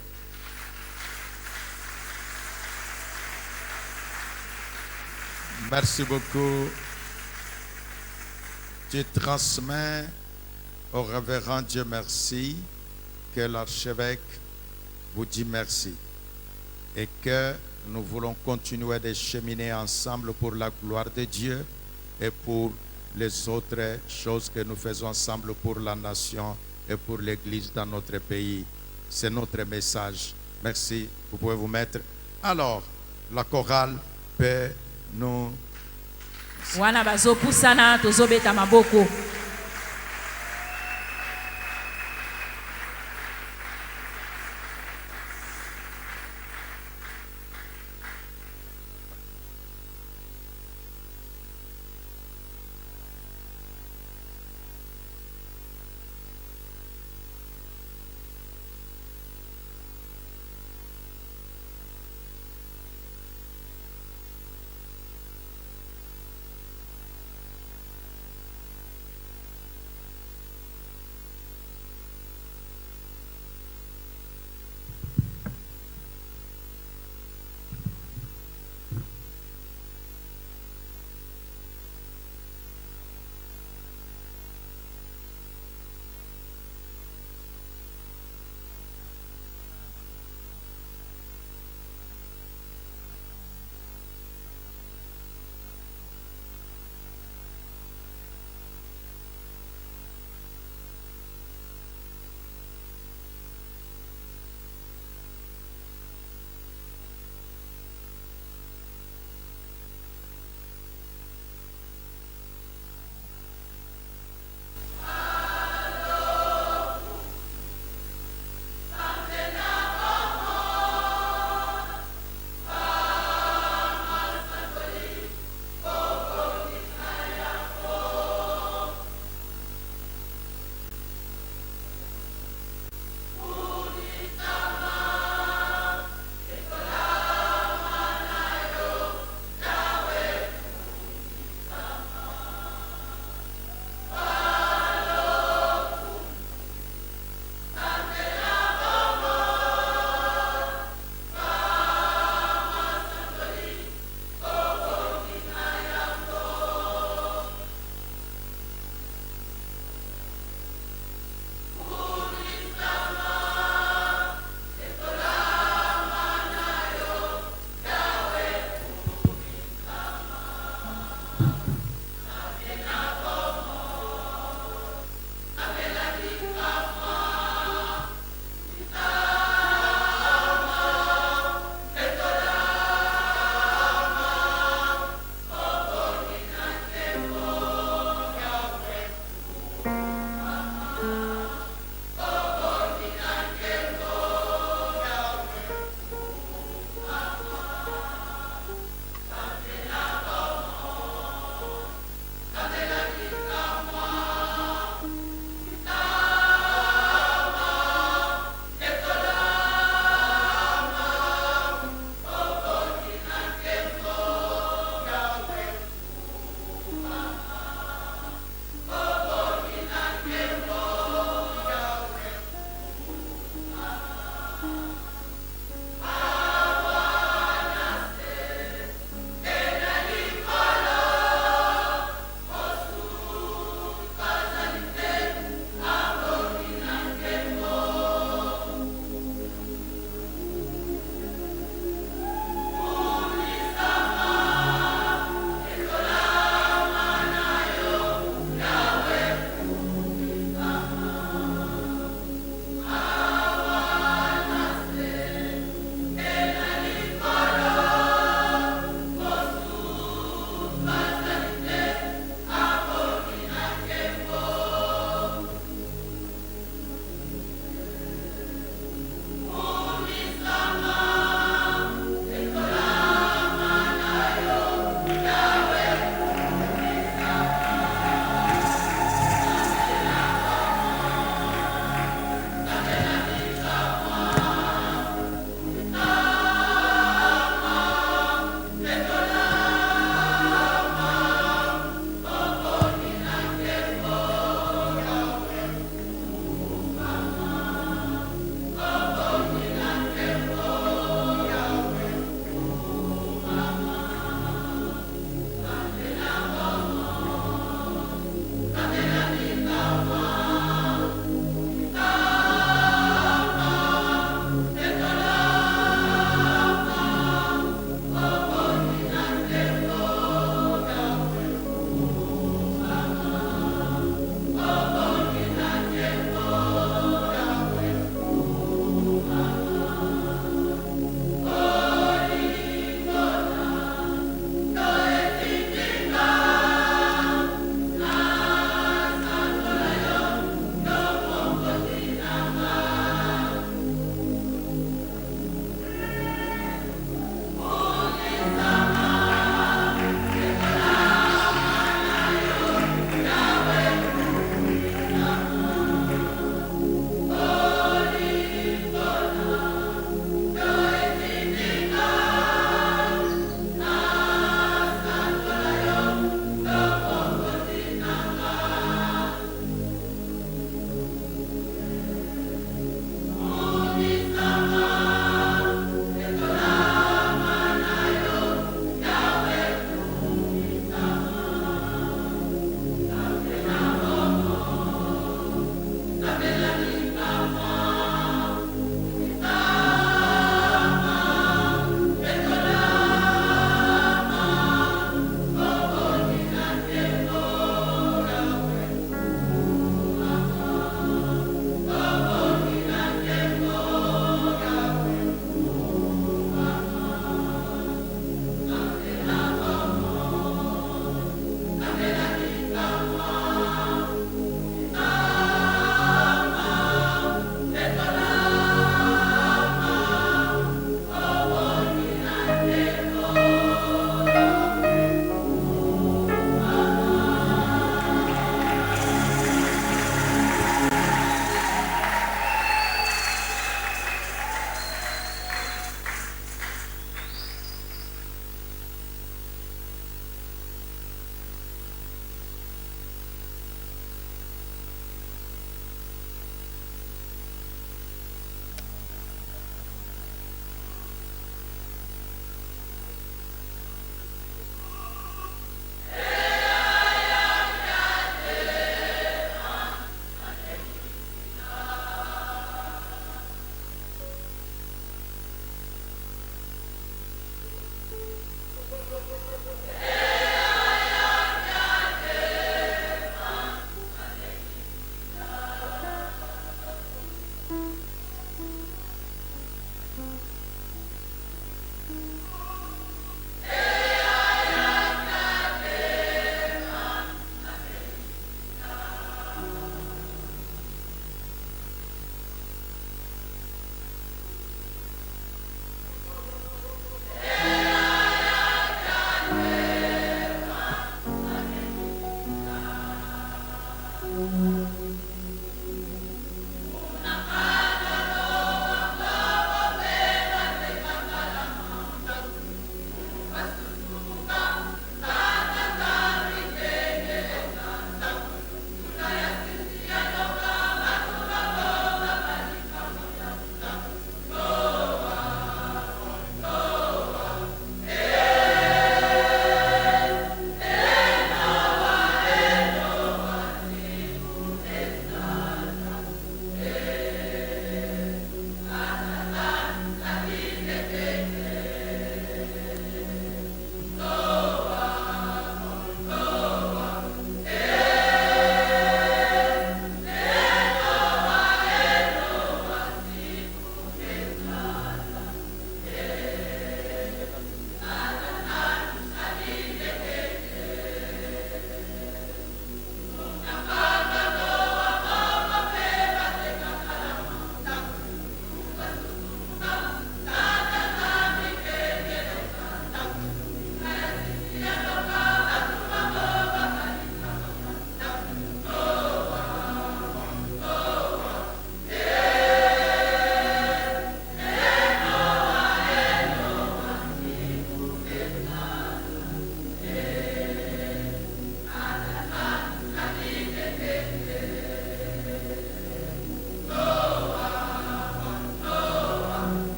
Merci beaucoup. Tu transmets au révérend Dieu merci, que l'archevêque vous dit merci et que nous voulons continuer de cheminer ensemble pour la gloire de Dieu et pour les autres choses que nous faisons ensemble pour la nation et pour l'Église dans notre pays. C'est notre message. Merci. Vous pouvez vous mettre. Alors, la chorale peut nous... Wana bazopusana tozobeta maboko.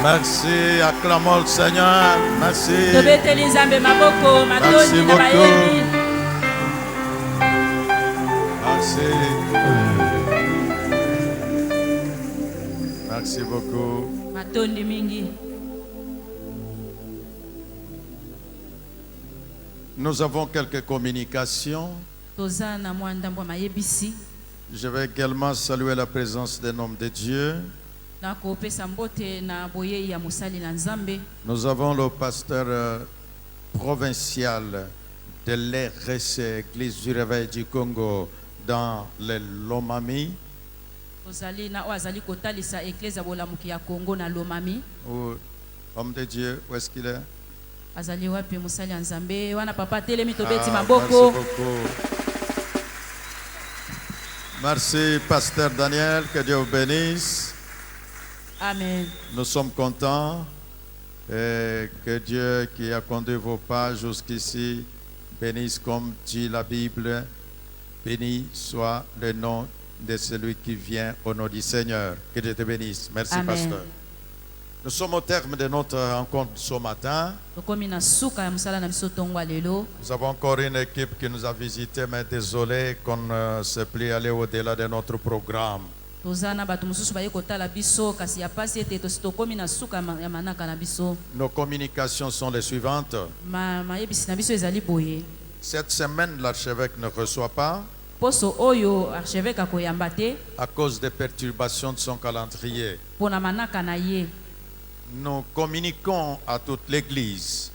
Merci, acclamons le Seigneur. Merci. Merci beaucoup. Merci beaucoup. Nous avons quelques communications. Je vais également saluer la présence d'un homme de Dieu. Nous avons le pasteur provincial de l'RC, Église du Réveil du Congo, dans le Lomami. Homme de Dieu, où est-ce qu'il est? Merci beaucoup. Merci, pasteur Daniel, que Dieu vous bénisse. Amen. Nous sommes contents et que Dieu qui a conduit vos pas jusqu'ici bénisse comme dit la Bible. Béni soit le nom de celui qui vient au nom du Seigneur. Que Dieu te bénisse. Merci, Amen. pasteur. Nous sommes au terme de notre rencontre ce matin. Nous avons encore une équipe qui nous a visité, mais désolé qu'on ne s'est plus allé au-delà de notre programme. Nos communications sont les suivantes. Cette semaine, l'archevêque ne reçoit pas à cause des perturbations de son calendrier. Nous communiquons à toute l'Église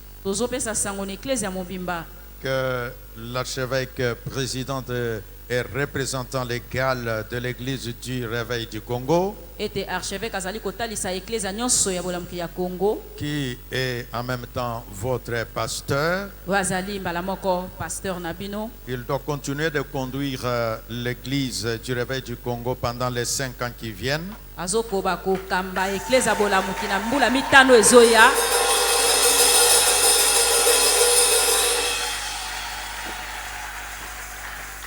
que l'archevêque président et représentant légal de l'Église du Réveil du Congo, qui est en même temps votre pasteur, il doit continuer de conduire l'Église du Réveil du Congo pendant les 5 ans qui viennent.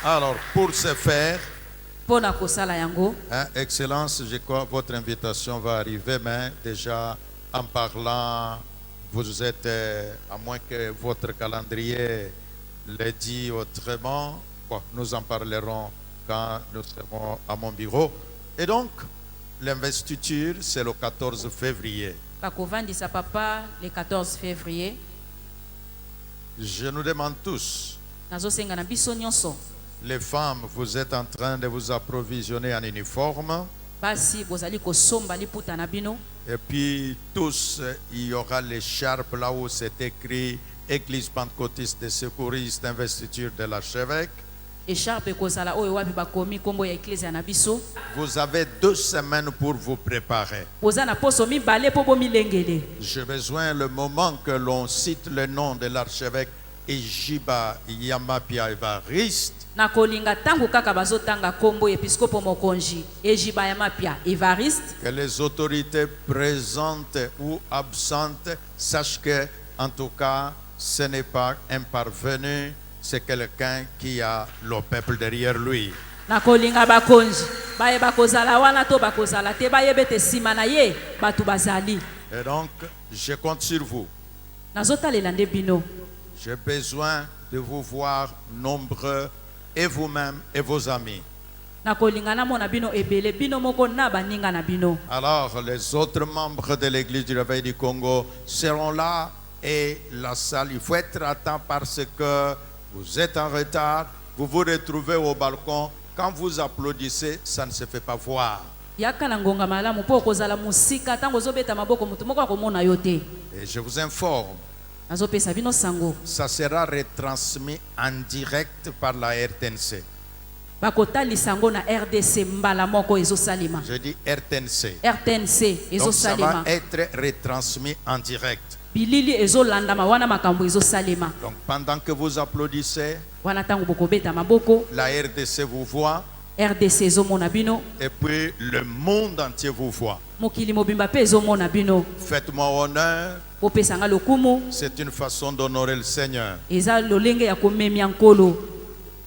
Alors, pour ce faire, Excellence, je crois que votre invitation va arriver, mais déjà en parlant, vous êtes, à moins que votre calendrier le dit autrement, bon, nous en parlerons quand nous serons à mon bureau. Et donc, l'investiture, c'est le 14 février. Le 14 février. Je nous demande tous, les femmes, vous êtes en train de vous approvisionner en uniforme. Et puis tous, il y aura l'écharpe là où c'est écrit Église pentecôtiste des secouristes, investiture de l'archevêque. Vous avez 2 semaines pour vous préparer. J'ai besoin le moment que l'on cite le nom de l'archevêque Ejiba Yamapia Evariste. Que les autorités présentes ou absentes sachent que, en tout cas, ce n'est pas un parvenu, c'est quelqu'un qui a le peuple derrière lui. Et donc, je compte sur vous. J'ai besoin de vous voir nombreux, et vous-même et vos amis. Alors, les autres membres de l'Église du Réveil du Congo seront là et la salle, il faut être à temps parce que vous êtes en retard, vous vous retrouvez au balcon. Quand vous applaudissez, ça ne se fait pas voir. Et je vous informe, ça sera retransmis en direct par la RTNC. Je dis RTNC. Donc ça va être retransmis en direct. Donc pendant que vous applaudissez, la RDC vous voit. Et puis le monde entier vous voit. Faites-moi honneur. C'est une façon d'honorer le Seigneur.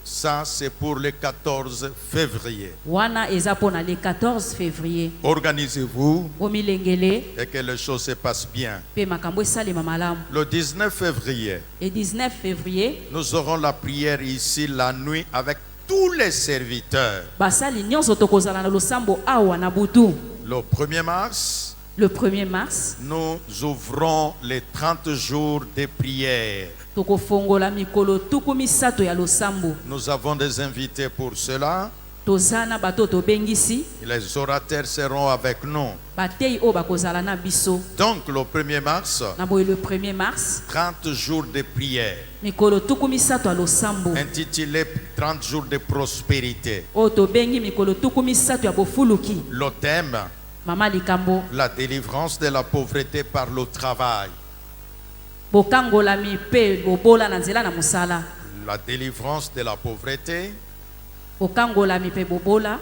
Ça, c'est pour le 14 février. Wana eza pona le 14 février. Organisez-vous Omilengele et que les choses se passent bien. pe makambo esalema malamu. Le 19 février, Et 19 février, nous aurons la prière ici la nuit avec tous les serviteurs. basali nyonso tokozala na losambo awa na butu. Le 1er mars, Le 1er mars, nous ouvrons les 30 jours de prière. tokofongola mikolo tuku misato ya losambo. Nous avons des invités pour cela. Tozana bato tobengisi, Les orateurs seront avec nous. batei o bakozala na biso. Donc le 1er mars, Na boye le 1er mars, 30 jours de prière, mikolo tuku misato ya losambo. intitulé 30 jours de prospérité. O tobengi mikolo tuku misato ya bofuluki. Le thème, Mama likambo, la délivrance de la pauvreté par le travail. bokangolami pe bobola na nzela na musala. La délivrance de la pauvreté Bokangolami pe bobola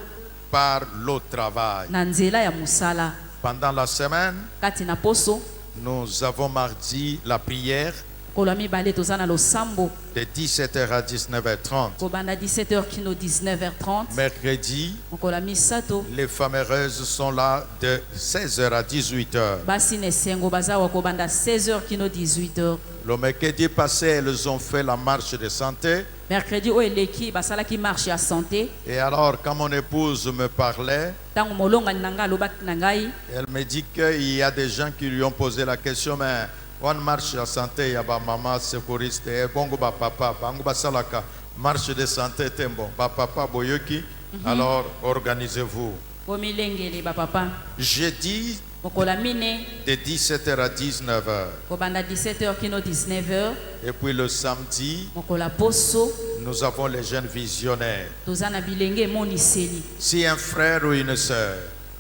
par le travail. na nzela ya musala. Pendant la semaine, Kati na poso, nous avons mardi la prière kolo mibale toza na losambo. de 17h à 19h30. Kobanda 17h kino 19h30. Mercredi, Mokolo misato, les femmes heureuses sont là de 16h à 18h. basi nesengo bazawa kobanda 16h kino 18h. Le mercredi passé, elles ont fait la marche de santé. Mercredi o eleki basalaki marche ya santé. Et alors, quand mon épouse me parlait, Tango molonga nanga lobaki na ngai, elle me dit qu'il y a des gens qui lui ont posé la question, mais on marche à santé, il y a ba maman secouriste, et bongo ba papa, bango ba salaka, marche de santé tembo, ba papa boyoki, alors organisez-vous. komilengele ba papa. Jeudi, Mokolo mine, de 17h à 19h. kobanda 17h kino 19h. Et puis le samedi, Mokolo poso, nous avons les jeunes visionnaires. toza na bilenge moniseli. Si un frère ou une sœur,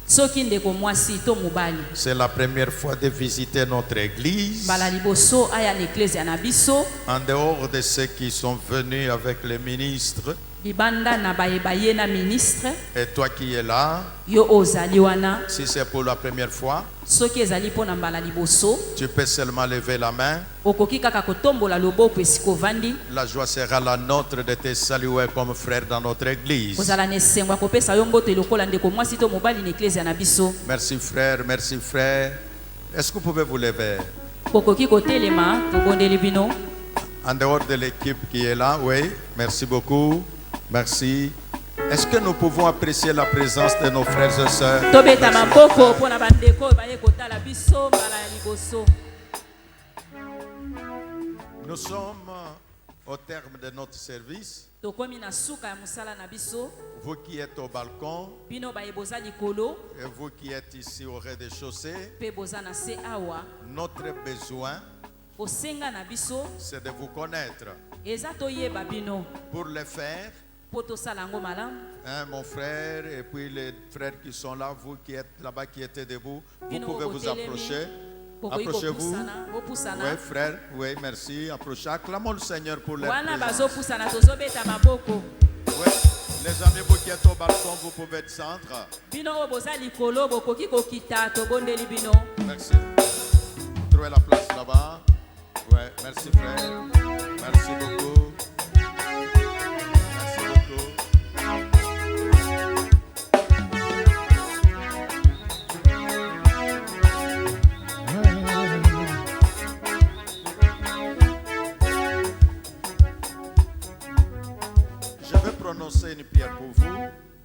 Soki ndeko mwasi to mobali, c'est la première fois de visiter notre église, bala liboso aya na eklezia na biso, en dehors de ceux qui sont venus avec les ministres, libanda na baye na ministre, et toi qui es là, yo ozali wana. si c'est pour la première fois, Soki ezali pona mbala liboso, tu peux seulement lever la main. okoki kaka kotombola loboko esiko vandi. La joie sera la nôtre de te saluer comme frère dans notre église. Kozala na esengo kopesa yo mbote lokola ndeko mwasi to mobali na eklezia na biso. Merci frère, merci frère. Est-ce que vous pouvez vous lever? Kokoki kotelema tobondeli bino. En dehors de l'équipe qui est là, oui, merci beaucoup. Merci. Est-ce que nous pouvons apprécier la présence de nos frères et sœurs? Tobeta maboko pona bandeko baye kotala biso mbala ya liboso. Nous sommes au terme de notre service. Tokomi na suka ya musala na biso. Vous qui êtes au balcon Bino baye boza likolo et vous qui êtes ici au rez-de-chaussée, pe boza na se awa. notre besoin, Osenga na biso c'est de vous connaître. eza toyeba bino Pour le faire, po tosala yango malamu. hein, mon frère et puis les frères qui sont là, vous qui êtes là-bas, qui étiez debout, vous Bino pouvez vous botelemi. approcher. Bokoki Approchez-vous. kopusana, bopusana. Oui, frère, oui, merci. Approchez. Acclamons le Seigneur pour les Wana présence. bazopusana tozobeta maboko. Oui, les amis, vous qui êtes au balcon, vous pouvez descendre. Bino oyo boza likolo bokoki kokita tobondeli bino. Merci. Vous trouvez la place là-bas. Oui, merci frère. Merci beaucoup. Merci beaucoup. Je vais prononcer une prière pour vous.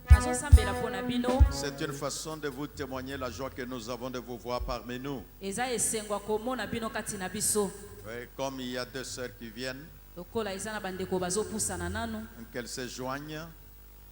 Nazosambela mpona bino. C'est une façon de vous témoigner la joie que nous avons de vous voir parmi nous. Eza esengwa komona bino kati na biso. Oui, comme il y a deux sœurs qui viennent, Lokola eza na bandeko bazopusana nanu qu'elles se joignent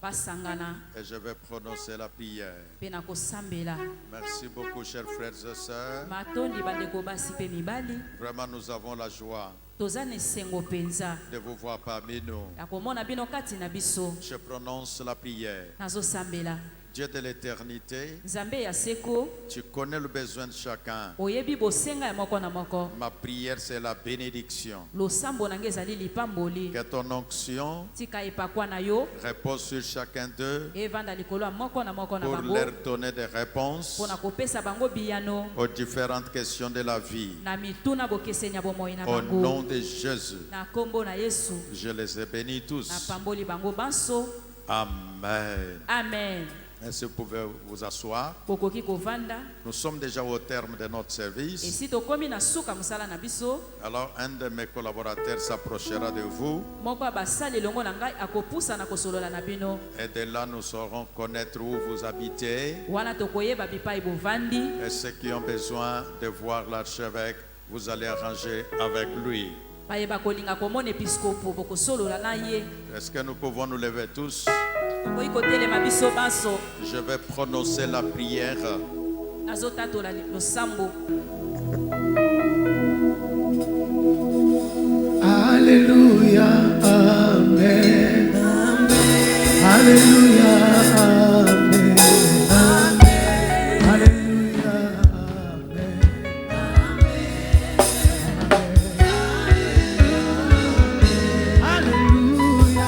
basangana et je vais prononcer la prière. mpe na kosambela. Merci beaucoup, chers frères et sœurs. Matondi bandeko basi mpe mibali. Vraiment, nous avons la joie Toza na esengo mpenza de vous voir parmi nous. ya komona bino kati na biso. Je prononce la prière. Nazosambela. Dieu de l'éternité, Nzambe ya seko, tu connais le besoin de chacun. oyebi bosenga ya moko na moko. Ma prière, c'est la bénédiction. Losambo nange ezali lipamboli. Que ton onction Tika epakwa na yo, repose sur chacun d'eux evanda likolo ya moko na moko na pour bango. leur donner des réponses Pona kopesa bango biyano aux différentes questions de la vie. na mituna bokesenya bomoi na Au bango. nom de Jésus, Na kombo na Yesu, je les ai bénis na tous. pamboli bango banso. Amen. Amen. Est-ce que vous pouvez vous asseoir? Bokoki kovanda. Nous sommes déjà au terme de notre service. Esi tokomi na suka musala na biso. Alors, un de mes collaborateurs s'approchera de vous Moko basali longo na ngai akopusa na kosolola na bino. et de là, nous saurons connaître où vous habitez. Wana tokoyeba bipai bovandi. Et ceux qui ont besoin de voir l'archevêque, vous allez arranger avec lui. Bayeba kolinga komona episkopo bokosolola na ye. Est-ce que nous pouvons nous lever tous? Tokoyi kotelema biso banso. Je vais prononcer la prière. Nazotatola losambo. Alléluia, Amen. Alléluia, Amen. Alléluia, Amen. Alléluia,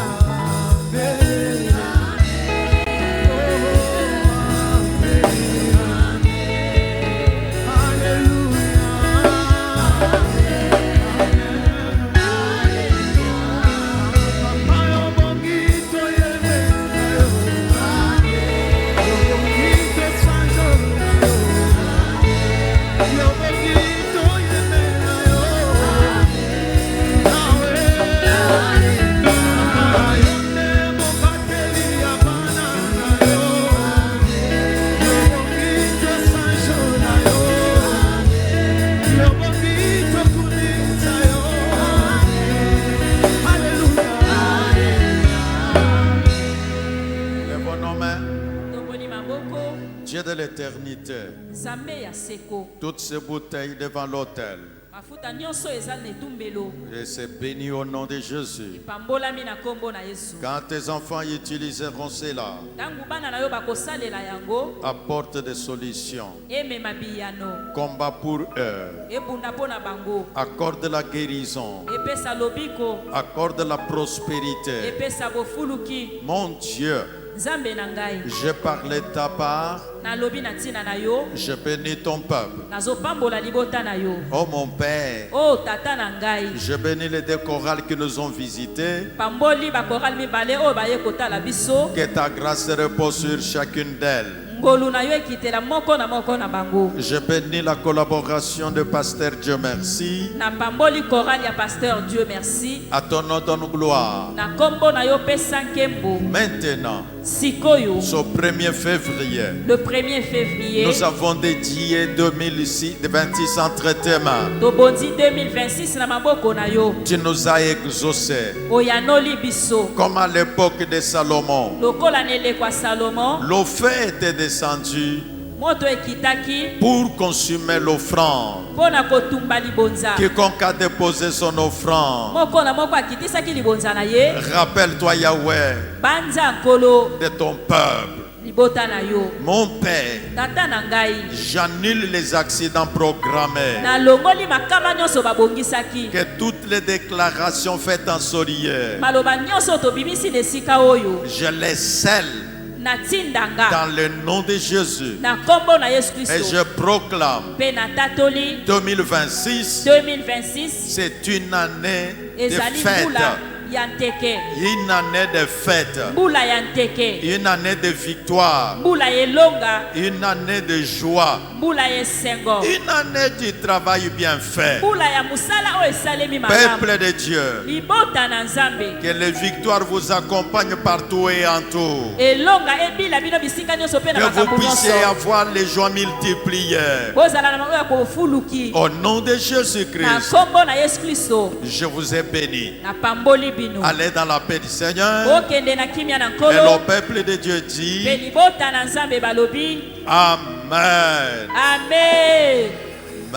Dieu de l'éternité, Nzambe ya seko. toutes ces bouteilles devant l'autel, Mafuta nyonso eza na etumbelo. je sais béni au nom de Jésus. Pambolami na kombo na Yesu. Quand tes enfants utiliseront cela, Tangu bana na yo bakosalela yango, apporte des solutions. emema biyano. Combat pour eux. Ebunda pona bango. Accorde la guérison. Epesa lobiko. Accorde la prospérité. Epesa bofuluki. Mon Dieu, Nzambe na ngai. je parlais de ta part. Nalobi na ntina na yo. Je bénis ton peuple. Nazopambola libota na yo. Oh mon Père, Oh tata na ngai. je bénis les deux chorales qui nous ont visités. Pamboli bakoral mibale oyo baye kotala biso. Que ta grâce repose sur chacune d'elles. Ngolu na yo ekitela moko na bango. Je bénis la collaboration de Pasteur Dieu merci. Na pamboli choral ya pasteur Dieu merci. À ton nom donne gloire. Na kombo na yo pesa nkembo. Maintenant, Sikoyo. ce 1er février, Le 1er février. nous avons dédié 2026 entre tes mains. Tobondi 2026 na maboko na yo. Tu nous as exaucés. Oyanoli biso. Comme à l'époque de Salomon. Lokola nelekwa Salomon. Le feu était descendu Moto ekitaki. pour consumer l'offrande. Pona kotumba libonza. Quiconque a déposé son offrande, Moko na moko akitisaki libonza na ye. rappelle-toi Yahweh Banza nkolo. de ton peuple. Libota na yo. Mon Père, Tata na ngai. j'annule les accidents programmés. Na longoli makama nyonso babongisaki. Que toutes les déclarations faites en solier, Maloba nyonso tobimisi na esika oyo. je les scelle Na tindanga. dans le nom de Jésus. Na kombo na Yesu Et Kristo. je proclame Pe na tatoli 2026, 2026. c'est une année de Ezali fête. mbula ya nteke. Une année de fête. Mbula ya nteke. Une année de victoire. Mbula elonga. Une année de joie. Mbula esengo. Une année du travail bien fait. Mbula ya musala oyo esalemi malamu. Peuple de Dieu, Libota na Nzambe. que les victoires vous accompagnent partout et en tout. Elonga ebila bino bisika nyonso pe na Que vous makambo puissiez nyonso. avoir les joies multipliées. Bozala na makoya kofuluki. Au nom de Na Jésus-Christ, kombo na Yesu Kristo. je vous ai béni. Na pamboli bino. Allez dans la paix du Seigneur. Okende na kimia na Et le nkolo. peuple de Dieu Pe dit libota na Nzambe balobi. Amen. Amen.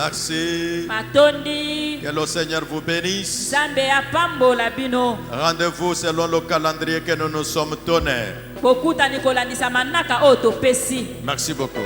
Merci. Que le Seigneur vous bénisse. Rendez-vous selon le calendrier que nous nous sommes donnés. Merci beaucoup.